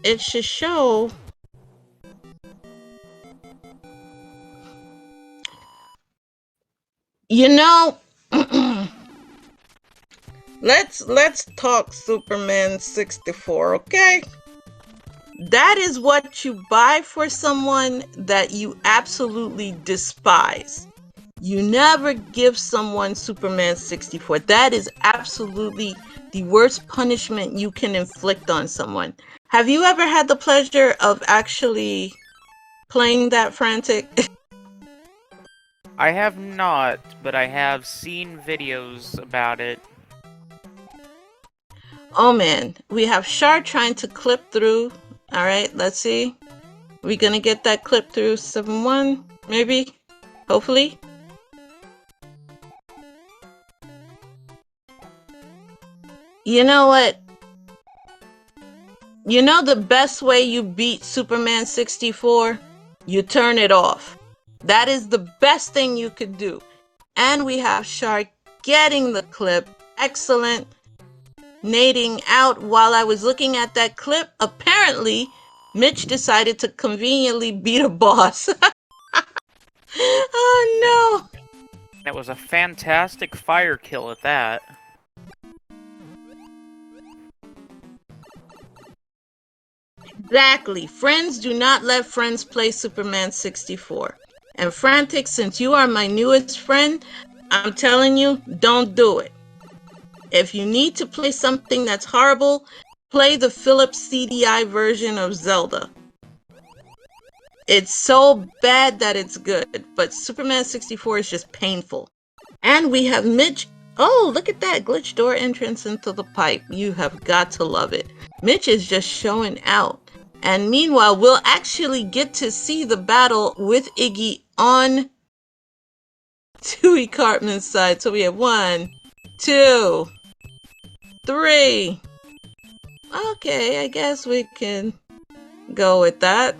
It should show. You know, let's talk Superman 64, okay? That is what you buy for someone that you absolutely despise. You never give someone Superman 64. That is absolutely the worst punishment you can inflict on someone. Have you ever had the pleasure of actually playing that, Frantic? I have not, but I have seen videos about it. Oh man, we have Shar trying to clip through. All right, let's see. We gonna get that clip through 7-1, maybe? Hopefully. You know what? You know the best way you beat Superman 64? You turn it off. That is the best thing you could do. And we have Shark getting the clip. Excellent. Nading out while I was looking at that clip. Apparently, Mitch decided to conveniently beat a boss. Oh no! It was a fantastic fire kill at that. Exactly. Friends do not let friends play Superman 64. And Frantic, since you are my newest friend, I'm telling you, don't do it. If you need to play something that's horrible, play the Philips CDI version of Zelda. It's so bad that it's good, but Superman 64 is just painful. And we have Mitch. Oh, look at that glitch door entrance into the pipe. You have got to love it. Mitch is just showing out. And meanwhile, we'll actually get to see the battle with Iggy on Stewie Cartman's side. So we have 1, 2, 3. Okay, I guess we can go with that.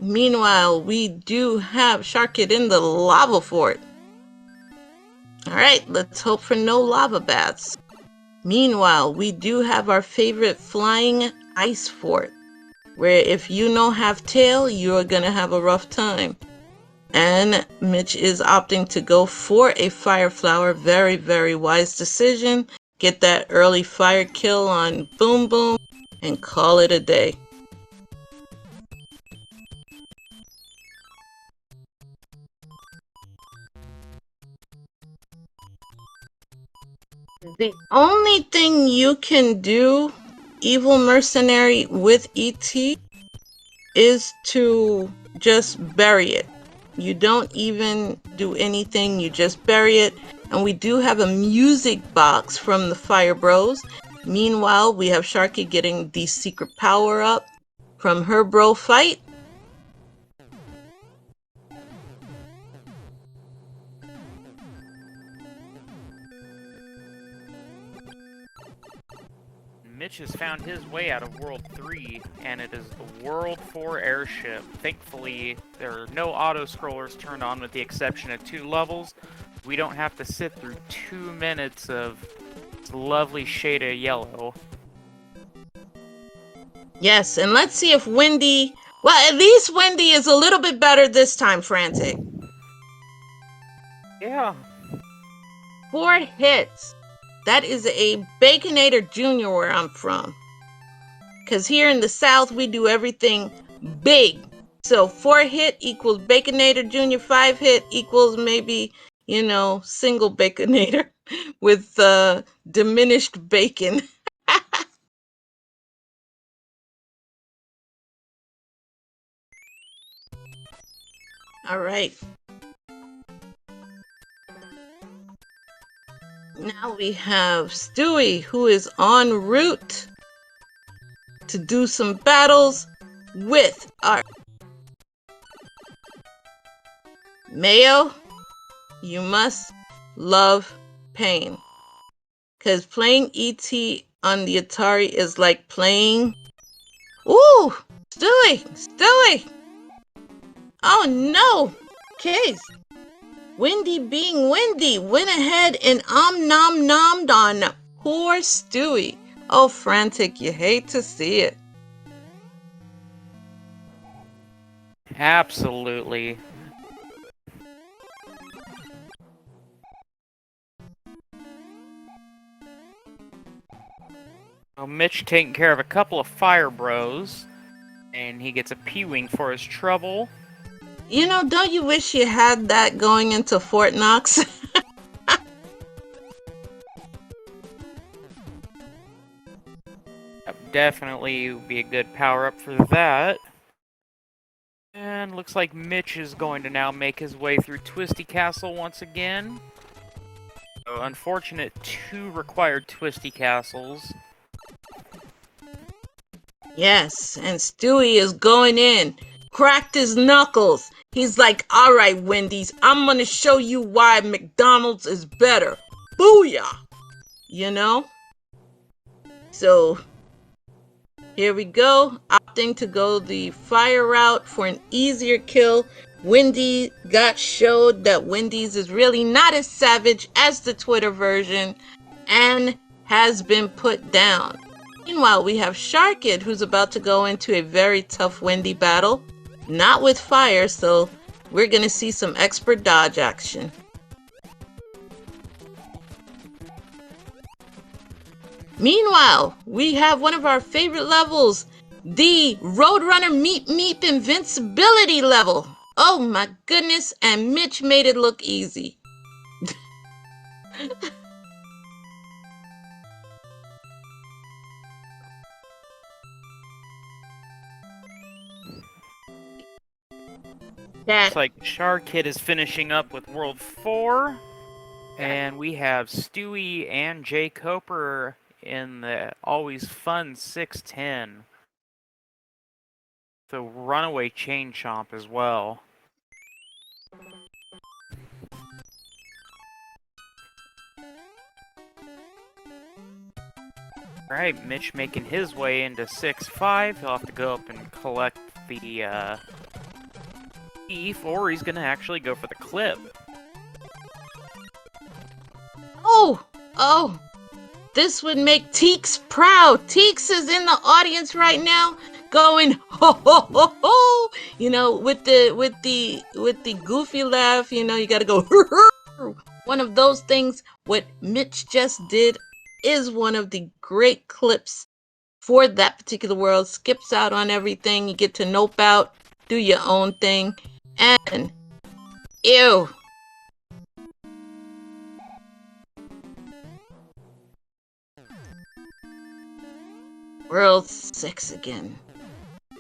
Meanwhile, we do have Sharchid in the lava fort. Alright, let's hope for no lava baths. Meanwhile, we do have our favorite flying ice fort, where if you don't have tail, you're gonna have a rough time. And Mitch is opting to go for a fire flower. Very, very wise decision. Get that early fire kill on Boom Boom and call it a day. The only thing you can do, Evil Mercenary, with ET is to just bury it. You don't even do anything, you just bury it. And we do have a music box from the Fire Bros. Meanwhile, we have Sharky getting the secret power up from her bro fight. Mitch has found his way out of World 3, and it is the World 4 airship. Thankfully, there are no auto-scrollers turned on with the exception of 2 levels. We don't have to sit through 2 minutes of this lovely shade of yellow. Yes, and let's see if Wendy... Well, at least Wendy is a little bit better this time, Frantic. Yeah. 4 hits. That is a Baconator Jr. where I'm from. Because here in the South, we do everything big. So 4 hit equals Baconator Jr. 5 hit equals maybe, you know, single Baconator with diminished bacon. All right. Now we have Stewie, who is en route to do some battles with our Mayo. You must love pain. Because playing E.T. on the Atari is like playing... Ooh! Stewie! Stewie! Oh no! Case. Wendy being Wendy went ahead and nom nommed on poor Stewie. Oh, frantic, you hate to see it. Absolutely. Well, Mitch taking care of a couple of fire bros, and he gets a P-Wing for his trouble. You know, don't you wish you had that going into Fort Knox? That definitely would be a good power-up for that. And looks like Mitch is going to now make his way through Twisty Castle once again. So unfortunate 2 required Twisty Castles. Yes, and Stewie is going in. Cracked his knuckles. He's like, all right, Wendy's, I'm gonna show you why McDonald's is better. Booyah! You know? So, here we go. Opting to go the fire route for an easier kill. Wendy got showed that Wendy's is really not as savage as the Twitter version and has been put down. Meanwhile, we have Sharchid, who's about to go into a very tough Wendy battle. Not with fire, so we're going to see some expert dodge action. Meanwhile, we have one of our favorite levels, the Roadrunner Meep Meep Invincibility level. Oh my goodness, and Mitch made it look easy. Looks like Sharchid is finishing up with World 4. And we have Stewie and jkoper in the always fun 610. The runaway chain chomp as well. Alright, Mitch making his way into 6-5. He'll have to go up and collect the thief, or he's gonna actually go for the clip. Oh, this would make Teeks proud. Teeks is in the audience right now going ho ho ho ho. You know, with the goofy laugh, you know, you gotta go one of those things. What Mitch just did is one of the great clips for that particular world. Skips out on everything. You get to nope out, do your own thing, and ew. World 6 again.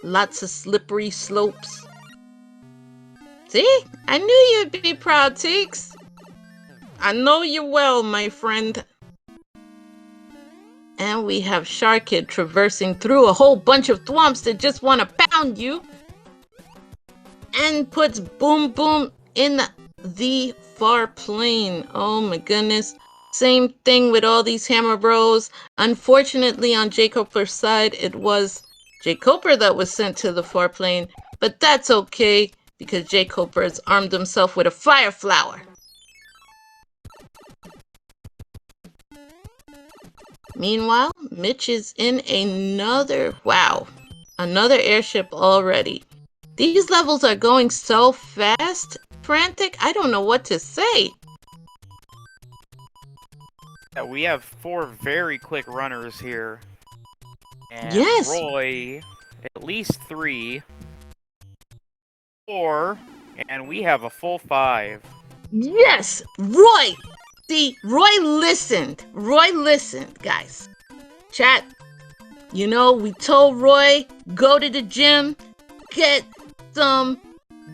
Lots of slippery slopes. See? I knew you'd be proud, Teeks. I know you well, my friend. And we have Sharchid traversing through a whole bunch of thwomps that just want to pound you. And puts Boom Boom in the far plane. Oh my goodness. Same thing with all these Hammer Bros. Unfortunately, on jkoper's side, it was jkoper that was sent to the far plane. But that's okay, because jkoper has armed himself with a Fire Flower. Meanwhile, Mitch is in another airship already. These levels are going so fast, frantic, I don't know what to say. Yeah, we have 4 very quick runners here. And yes. Roy, at least 3. 4, and we have a full 5. Yes, Roy. See, Roy listened. Roy listened, guys. Chat, you know, we told Roy, go to the gym, get some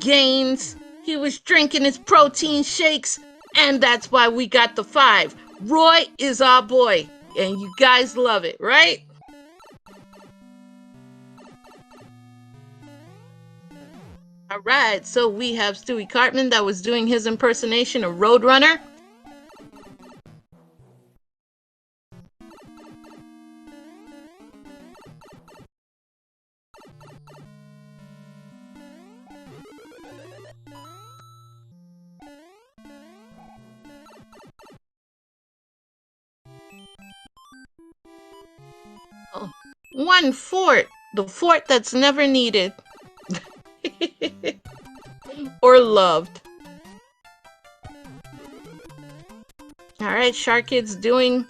gains. He was drinking his protein shakes, and that's why we got the 5. Roy is our boy, and you guys love it, right? All right, so we have Stewie Cartman that was doing his impersonation of Roadrunner. Oh, one fort. The fort that's never needed. Or loved. Alright, Sharchid's doing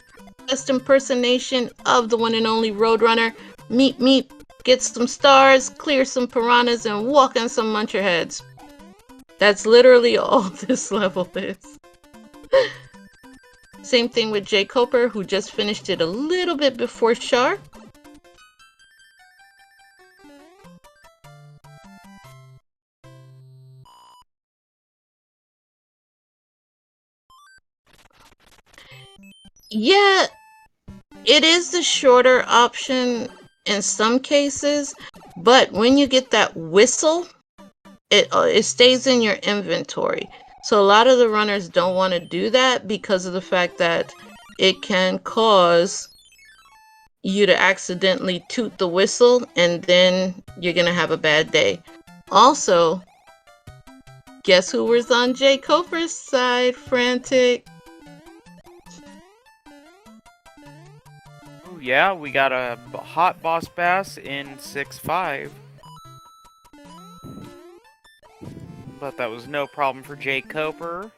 best impersonation of the one and only Roadrunner. Meep meep, get some stars, clear some piranhas, and walk on some muncherheads. That's literally all this level is. Same thing with jkoper, who just finished it a little bit before Shar. Yeah, it is the shorter option in some cases, but when you get that whistle, it stays in your inventory. So a lot of the runners don't want to do that because of the fact that it can cause you to accidentally toot the whistle and then you're gonna have a bad day. Also, guess who was on jkoper's side, Frantic? Oh yeah, we got a hot boss bass in 6-5. But that was no problem for jkoper.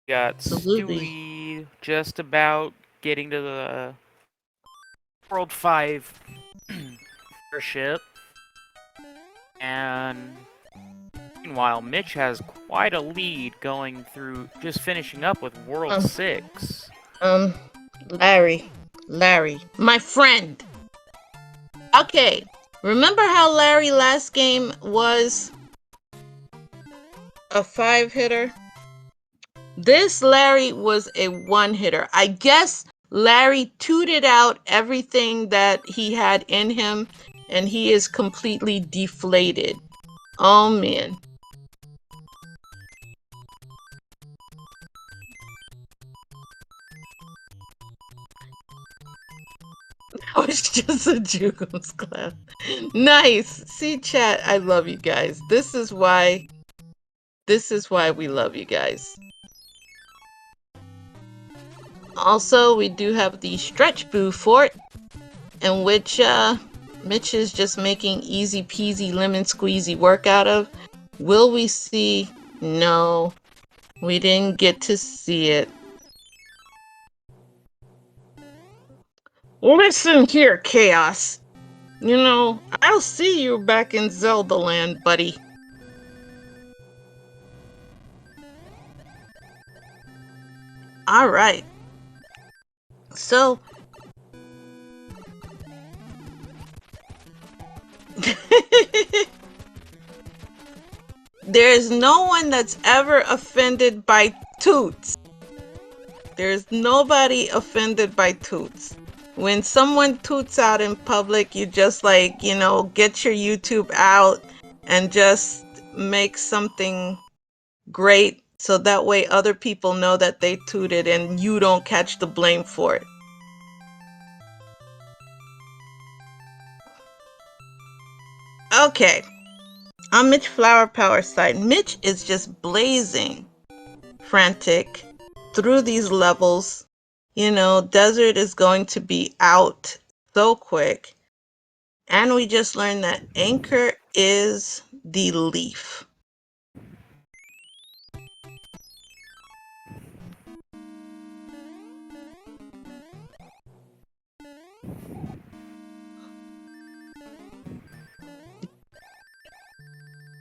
Got Absolutely. Stewie just about getting to the World 5 airship. And meanwhile, Mitch has quite a lead going through, just finishing up with World 6. Larry, my friend. Okay, remember how Larry last game was a 5-hitter? This Larry was a 1-hitter. I guess Larry tooted out everything that he had in him, and he is completely deflated. Oh, man. That was just a Jugo's clap. Nice. See, chat, I love you guys. This is why we love you guys. Also, we do have the Stretch Boo Fort, in which Mitch is just making easy peasy lemon squeezy work out of. Will we see? No, we didn't get to see it. Listen here, Chaos. You know, I'll see you back in Zelda Land, buddy. Alright. So... There's no one that's ever offended by toots. There's nobody offended by toots. When someone toots out in public, you just like, you know, get your YouTube out and just make something great so that way other people know that they tooted and you don't catch the blame for it. Okay. On Mitch Flowerpower side, Mitch is just blazing frantic through these levels. You know, Desert is going to be out so quick. And we just learned that Anchor is the leaf.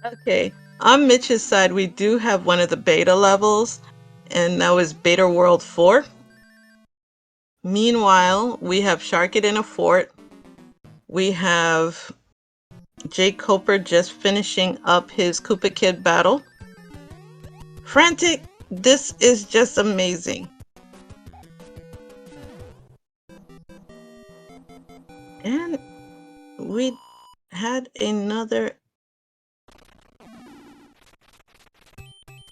Okay, on Mitch's side, we do have one of the beta levels, and that was Beta World 4. Meanwhile, we have Sharchid in a fort. We have jkoper just finishing up his Koopa Kid battle. Frantic, this is just amazing. And we had another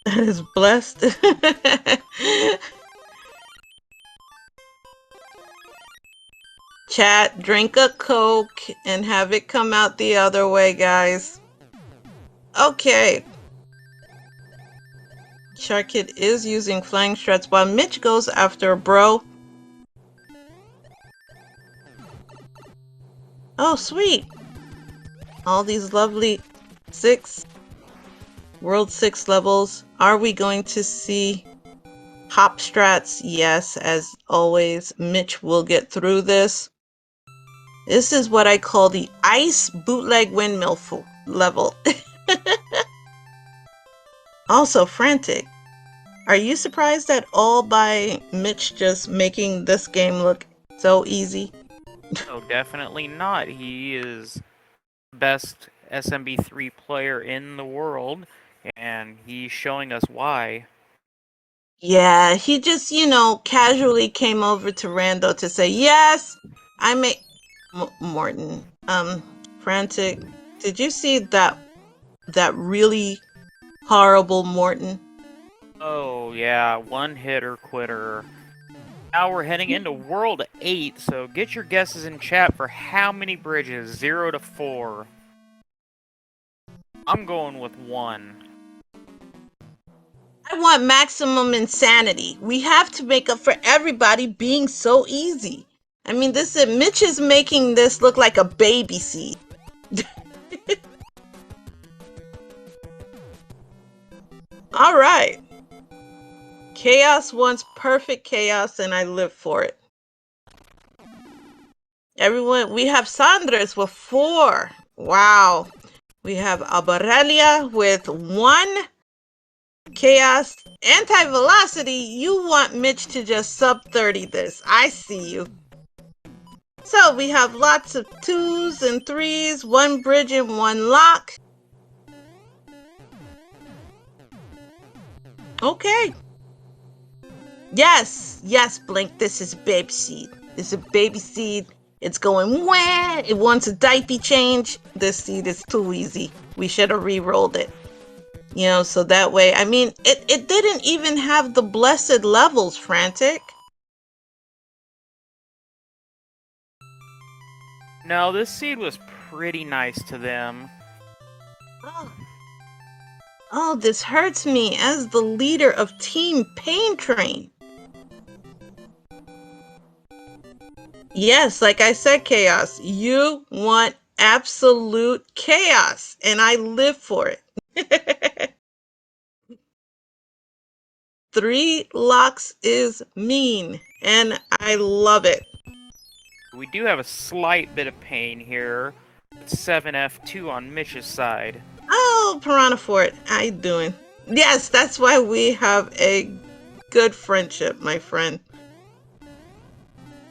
that is blessed. Chat, drink a Coke and have it come out the other way, guys. Okay. Sharchid is using flying struts while Mitch goes after Bro. Oh, sweet. All these lovely World 6 levels. Are we going to see hop strats? Yes, as always. Mitch will get through this. This is what I call the ice bootleg windmill level. Also frantic. Are you surprised at all by Mitch just making this game look so easy? No, definitely not. He is best SMB3 player in the world, and he's showing us why. Yeah, he just, casually came over to Rando to say, yes, I may... Morton, frantic. Did you see that really horrible Morton? Oh, yeah, one hitter quitter. Now we're heading into World 8, so get your guesses in chat for how many bridges, 0 to 4. I'm going with 1. I want maximum insanity. We have to make up for everybody being so easy. I mean, Mitch is making this look like a baby seed. All right. Chaos wants perfect chaos, and I live for it. Everyone, we have Sanders with 4. Wow. We have Albarelia with 1. Chaos. Anti-velocity, you want Mitch to just sub 30 this. I see you. So we have lots of 2s and 3s, 1 bridge and 1 lock. Okay. Yes, Blink, this is baby seed. This is a baby seed. It's going wah. It wants a diaper change. This seed is too easy. We should have re-rolled it. So that way, I mean, it didn't even have the blessed levels, Frantic. No, this seed was pretty nice to them. Oh, this hurts me as the leader of Team Pain Train. Yes, like I said, Chaos, you want absolute chaos, and I live for it. 3 locks is mean, and I love it. We do have a slight bit of pain here. 7F2 on Mitch's side. Oh, Piranha Fort, how you doing? Yes, that's why we have a good friendship, my friend.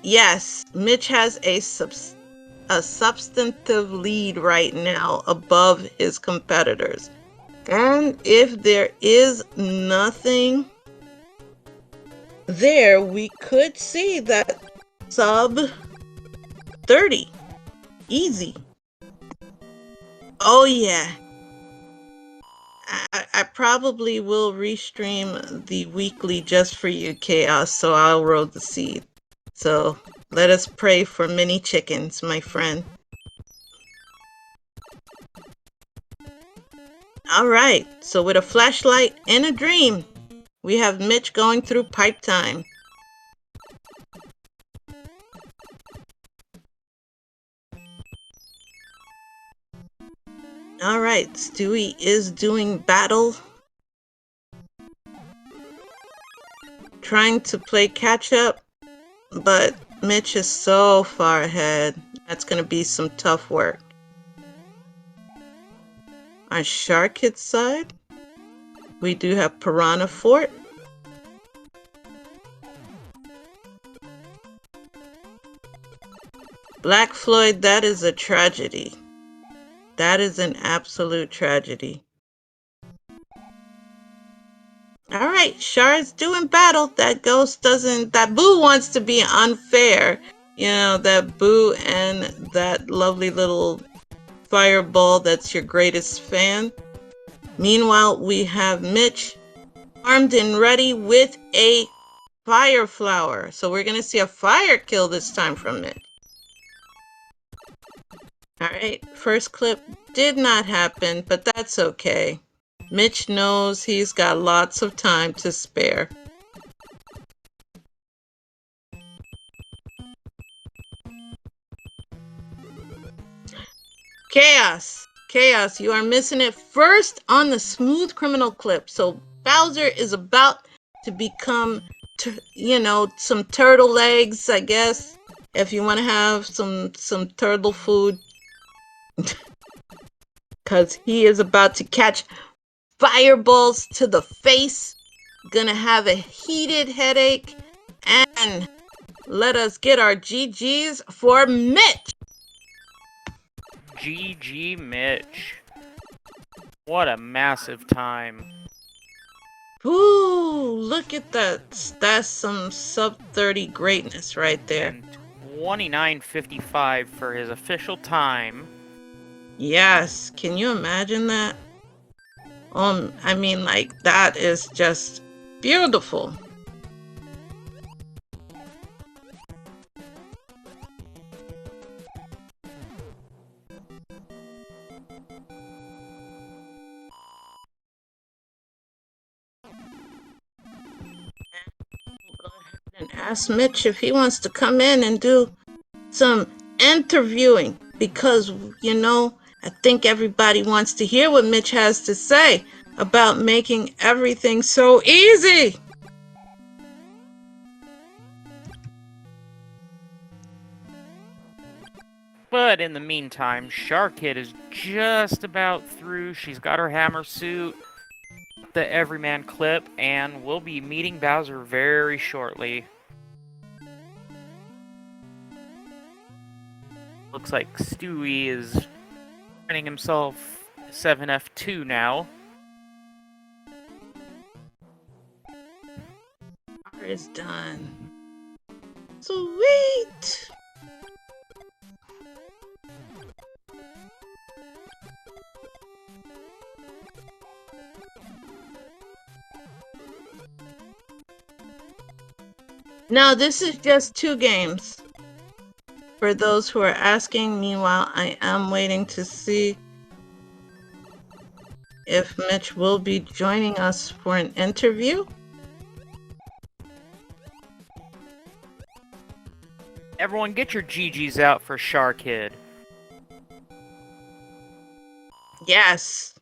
Yes, Mitch has a substantive lead right now above his competitors. And if there is nothing there, we could see that sub 30. Easy. Oh, yeah. I probably will restream the weekly just for you, Chaos, so I'll roll the seed. So let us pray for many chickens, my friend. All right, so with a flashlight and a dream, we have Mitch going through pipe time. All right, Stewie is doing battle. Trying to play catch up, but Mitch is so far ahead. That's going to be some tough work. On Sharchid's side, we do have Piranha Fort. Black Floyd, that is a tragedy. That is an absolute tragedy. All right, Shard's doing battle. That ghost doesn't... That Boo wants to be unfair. That Boo and that lovely little fireball that's your greatest fan. Meanwhile, we have Mitch armed and ready with a fire flower. So we're going to see a fire kill this time from Mitch. Alright, first clip did not happen, but that's okay. Mitch knows he's got lots of time to spare. Chaos. Chaos, you are missing it first on the smooth criminal clip. So Bowser is about to become, some turtle legs, I guess. If you want to have some turtle food. Because he is about to catch fireballs to the face. Gonna have a heated headache. And let us get our GGs for Mitch. GG Mitch. What a massive time. Ooh, look at that. That's some sub 30 greatness right there. And 29:55 for his official time. Yes, can you imagine that? I mean, like, that is just beautiful. And ask Mitch if he wants to come in and do some interviewing because, I think everybody wants to hear what Mitch has to say about making everything so easy. But in the meantime, Sharchid is just about through. She's got her hammer suit, the Everyman clip, and we'll be meeting Bowser very shortly. Looks like Stewie is running himself 7F2 now. It's done. Sweet. Now, this is just 2 games. For those who are asking, meanwhile, I am waiting to see if Mitch will be joining us for an interview. Everyone get your GGs out for Sharchid. Yes.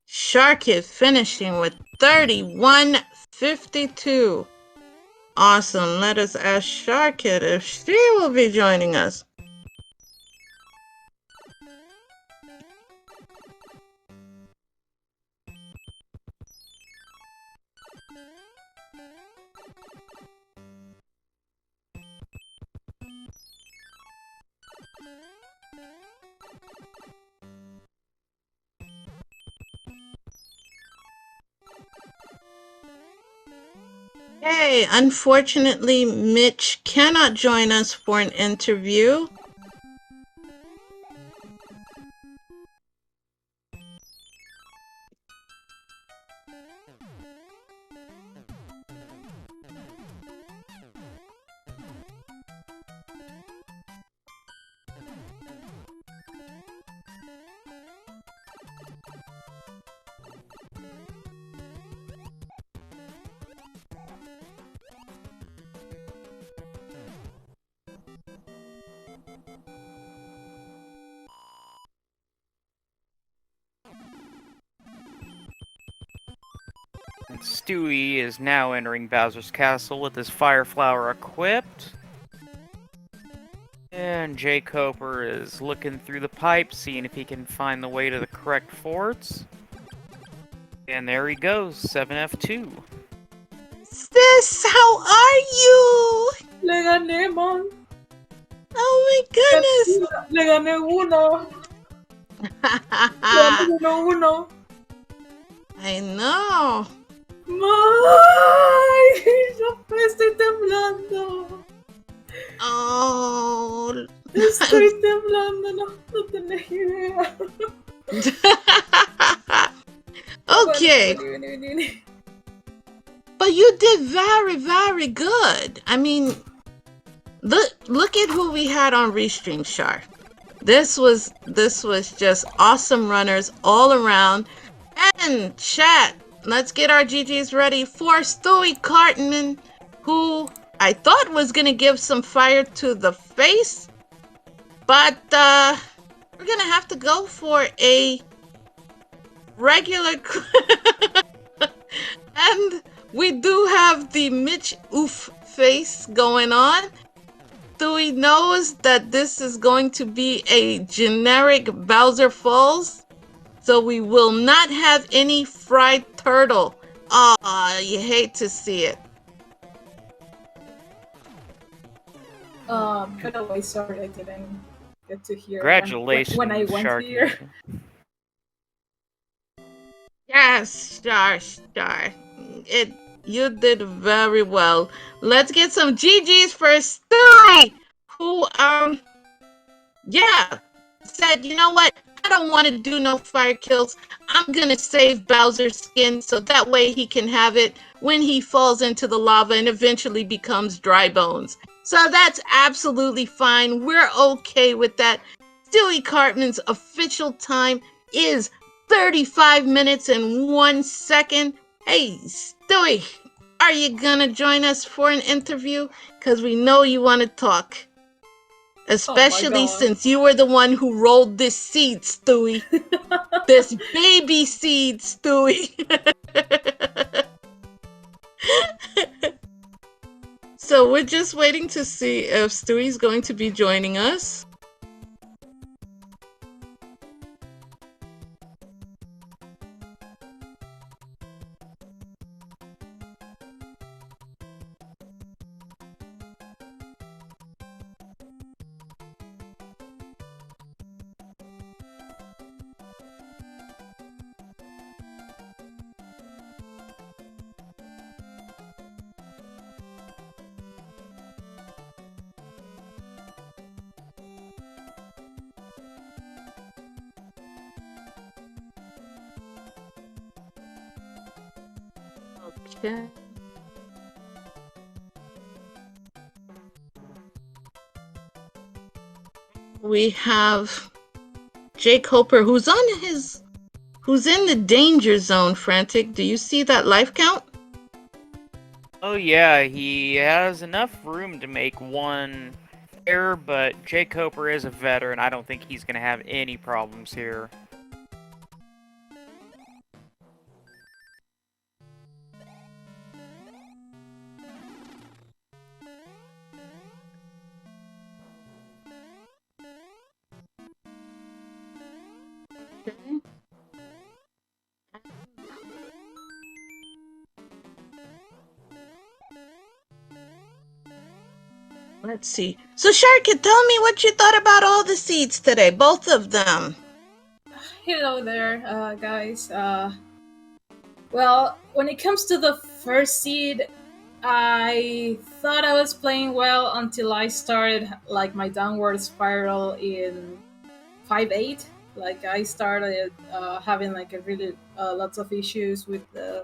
Sharchid finishing with 31:52. Awesome. Let us ask Sharchid if she will be joining us. Hey, unfortunately, Mitch cannot join us for an interview. And Stewie is now entering Bowser's castle with his fire flower equipped. And jkoper is looking through the pipe, seeing if he can find the way to the correct forts. And there he goes, 7F2. Sis, how are you? Le gané, man. Oh my goodness. Le gané uno. Le gané uno. I know. ¡Ay! Yo estoy temblando. Oh. Estoy temblando, no tenés idea. Okay. Vení. But you did very, very good. I mean, look at who we had on Restream, Shar. This was just awesome runners all around. And chat, let's get our GGs ready for Stewie Cartman, who I thought was gonna give some fire to the face, but we're gonna have to go for a regular. And we do have the Mitch oof face going on. Stewie knows that this is going to be a generic Bowser Falls, so we will not have any fried turtle. Aw, you hate to see it. By the way, sorry I didn't get to hear Congratulations, when I went Sharchid. here. Yes, Star. You did very well. Let's get some GGs for Stewie, who said, you know what? I don't want to do no fire kills. I'm gonna save Bowser's skin so that way he can have it when he falls into the lava and eventually becomes dry bones. So that's absolutely fine. We're okay with that. Stewie Cartman's official time is 35 minutes and 1 second. Hey, Stewie, are you gonna join us for an interview? Because we know you want to talk. Especially since you were the one who rolled this seed, Stewie. This baby seed, Stewie. So we're just waiting to see if Stewie's going to be joining us. Okay. We have jkoper, who's in the danger zone, Frantic. Do you see that life count? Oh yeah, he has enough room to make one error, but jkoper is a veteran. I don't think he's going to have any problems here. Let's see. So, Sharchid, tell me what you thought about all the seeds today, both of them. Hello there, guys. Well, when it comes to the first seed, I thought I was playing well until I started like my downward spiral in 5-8. Like I started having like a really lots of issues with the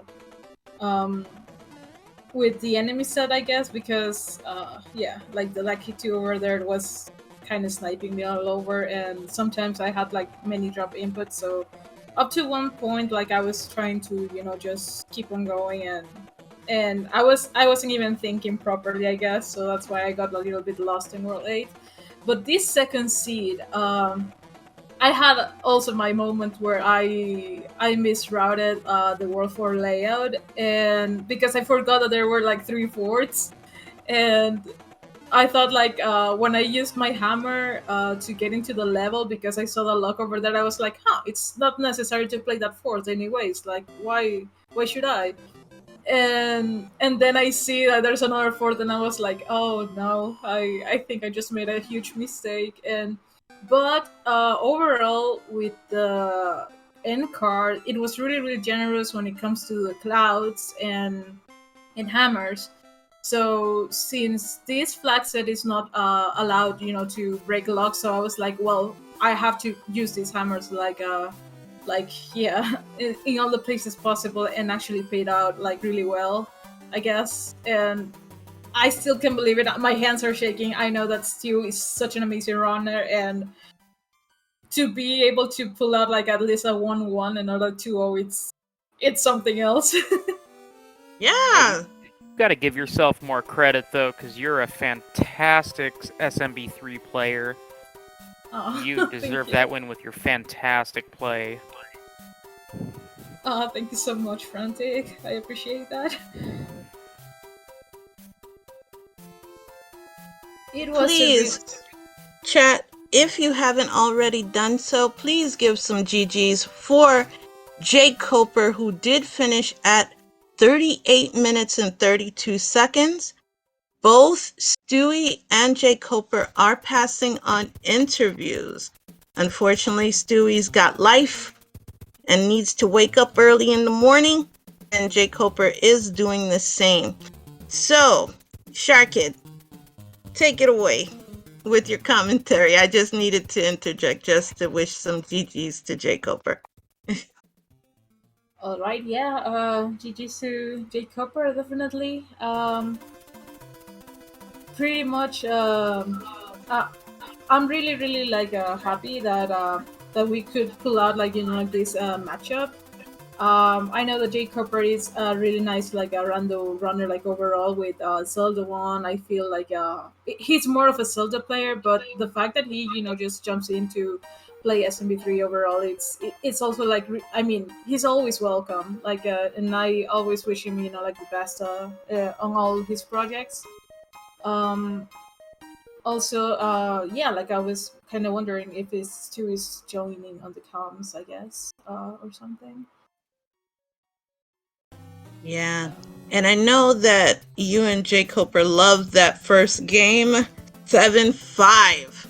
enemy set, I guess, because like the Lucky 2 over there was kind of sniping me all over, and sometimes I had like many drop inputs, so up to one point like I was trying to just keep on going, and I wasn't even thinking properly, I guess, so that's why I got a little bit lost in World 8. But this second seed, I had also my moment where I misrouted the World 4 layout, and because I forgot that there were like 3 forts, and I thought like when I used my hammer to get into the level, because I saw the lock over there, I was like, it's not necessary to play that fort anyways, like why should I? And then I see that there's another fort, and I was like, oh no, I think I just made a huge mistake. But overall, with the end card, it was really, really generous when it comes to the clouds and hammers. So since this flag set is not allowed, to break locks, so I was like, well, I have to use these hammers in all the places possible, and actually paid out like really well, I guess. And I still can't believe it. My hands are shaking. I know that Stu is such an amazing runner, and to be able to pull out like at least a 1-1 and not a 2-0, it's something else. Yeah. You got to give yourself more credit though, because you're a fantastic SMB3 player. Oh, You thank deserve you. that win with your fantastic play. Oh, thank you so much, Frantic. I appreciate that. It was a real. Please, chat, if you haven't already done so, please give some GGs for jkoper, who did finish at 38 minutes and 32 seconds. Both Stewie and jkoper are passing on interviews. Unfortunately, Stewie's got life and needs to wake up early in the morning, and jkoper is doing the same. So, Sharchid, take it away with your commentary. I just needed to interject just to wish some GGs to jkoper. All right, yeah. GG's to jkoper, definitely. Pretty much. I'm really, really like happy that that we could pull out like like this matchup. I know that Jake Cooper is really nice, like a rando runner, like overall with Zelda one. I feel like he's more of a Zelda player, but the fact that he just jumps into play SMB3 overall, it's also like I mean he's always welcome. Like and I always wish him like the best on all his projects. Um, Also, yeah, like I was kind of wondering if it's Stu is joining on the comms, I guess, or something. Yeah. And I know that you and jkoper loved that first game, 7-5.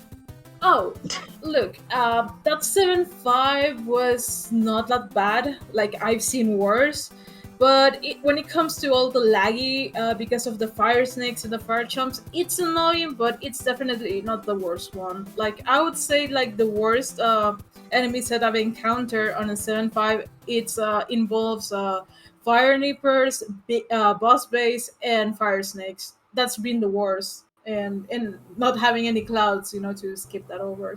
Oh, look, that 7-5 was not that bad. Like I've seen worse, but when it comes to all the laggy because of the fire snakes and the fire chumps, it's annoying, but it's definitely not the worst one. Like I would say, like the worst enemies that I've encountered on a 7-5, it's involves fire nippers, boss base, and fire snakes. That's been the worst, and not having any clouds, to skip that over.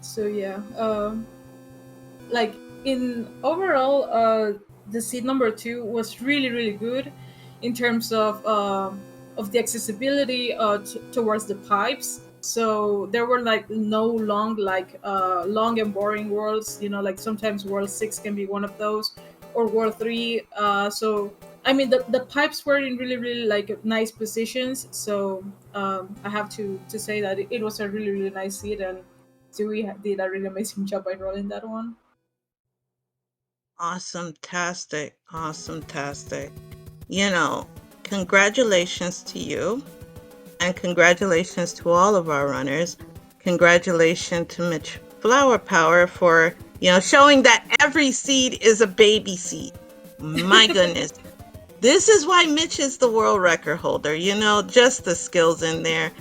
So yeah, like in overall, the seed number two was really really good in terms of the accessibility towards the pipes. So there were like no long long and boring worlds. Like sometimes world six can be one of those, or world three. So I mean the pipes were in really really like nice positions. So I have to say that it was a really really nice seed, and Dewey did a really amazing job by rolling that one. Awesome-tastic. Awesome-tastic. You know, congratulations to you, and congratulations to all of our runners. Congratulations to Mitch Flowerpower for, showing that every seed is a baby seed. My goodness. This is why Mitch is the world record holder, just the skills in there.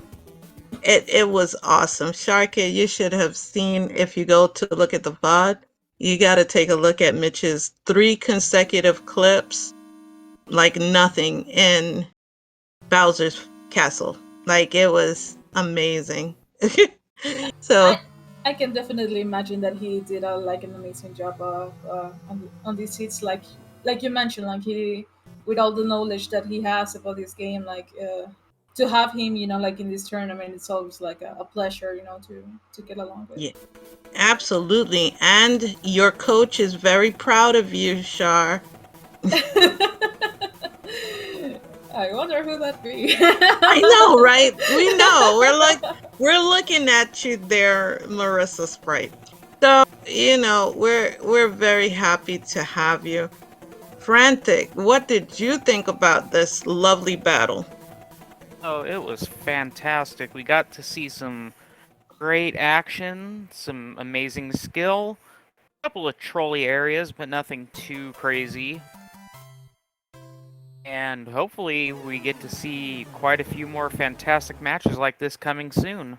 It was awesome. Sharka, you should have seen, if you go to look at the VOD, you got to take a look at Mitch's 3 consecutive clips, like nothing in Bowser's Castle. Like it was amazing. So, I I can definitely imagine that he did like an amazing job on these hits. Like you mentioned, like he with all the knowledge that he has about this game, like to have him, like in this tournament, it's always like a pleasure, to get along with. yeah, absolutely. And your coach is very proud of you, Shar. I wonder who that be. I know, right? We know. We're looking at you there, Marissa Sprite. So, we're very happy to have you. Frantic, what did you think about this lovely battle? Oh, it was fantastic. We got to see some great action, some amazing skill, a couple of trolly areas, but nothing too crazy. And hopefully we get to see quite a few more fantastic matches like this coming soon.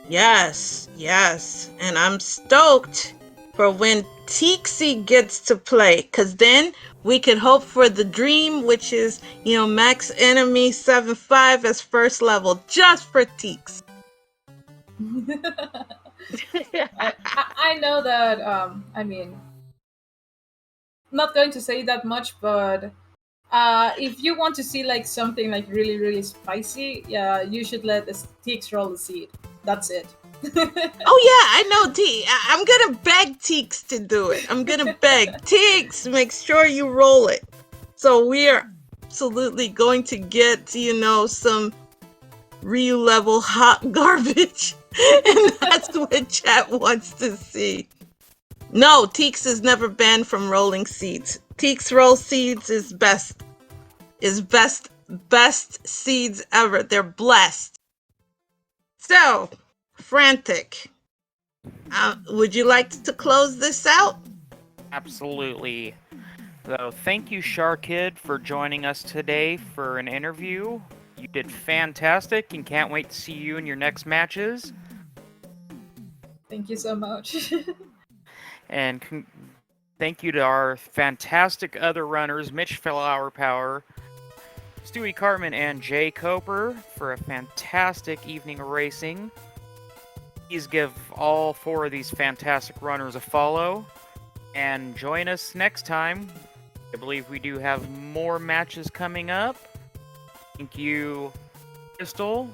Yes, yes. And I'm stoked for when Tixie gets to play, because then we could hope for the dream, which is, max enemy 7-5 as first level, just for Teeks. I know that I mean, not going to say that much, but If you want to see like something like really really spicy, yeah, you should let the sticks roll the seed. That's it. Oh yeah, I know I'm gonna beg Teeks to do it. I'm gonna beg Teeks. Make sure you roll it. So we are absolutely going to get some Ryu level hot garbage, and that's what chat wants to see. No, Teeks is never banned from rolling seeds. Teeks roll seeds is best. Best seeds ever. They're blessed. So, Frantic, would you like to close this out? Absolutely. So thank you, Sharchid, for joining us today for an interview. You did fantastic and can't wait to see you in your next matches. Thank you so much. And thank you to our fantastic other runners, mitchflowerpower, Stewie Cartman, and jkoper, for a fantastic evening of racing. Please give all 4 of these fantastic runners a follow, and join us next time. I believe we do have more matches coming up. Thank you, Crystal,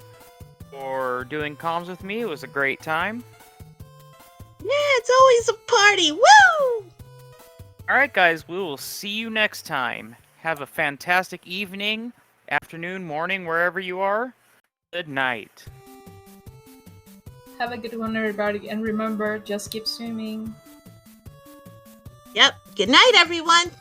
for doing comms with me. It was a great time. Yeah, it's always a party. Woo! Alright, guys, we will see you next time. Have a fantastic evening, afternoon, morning, wherever you are. Good night. Have a good one, everybody, and remember, just keep swimming. Yep. Good night, everyone.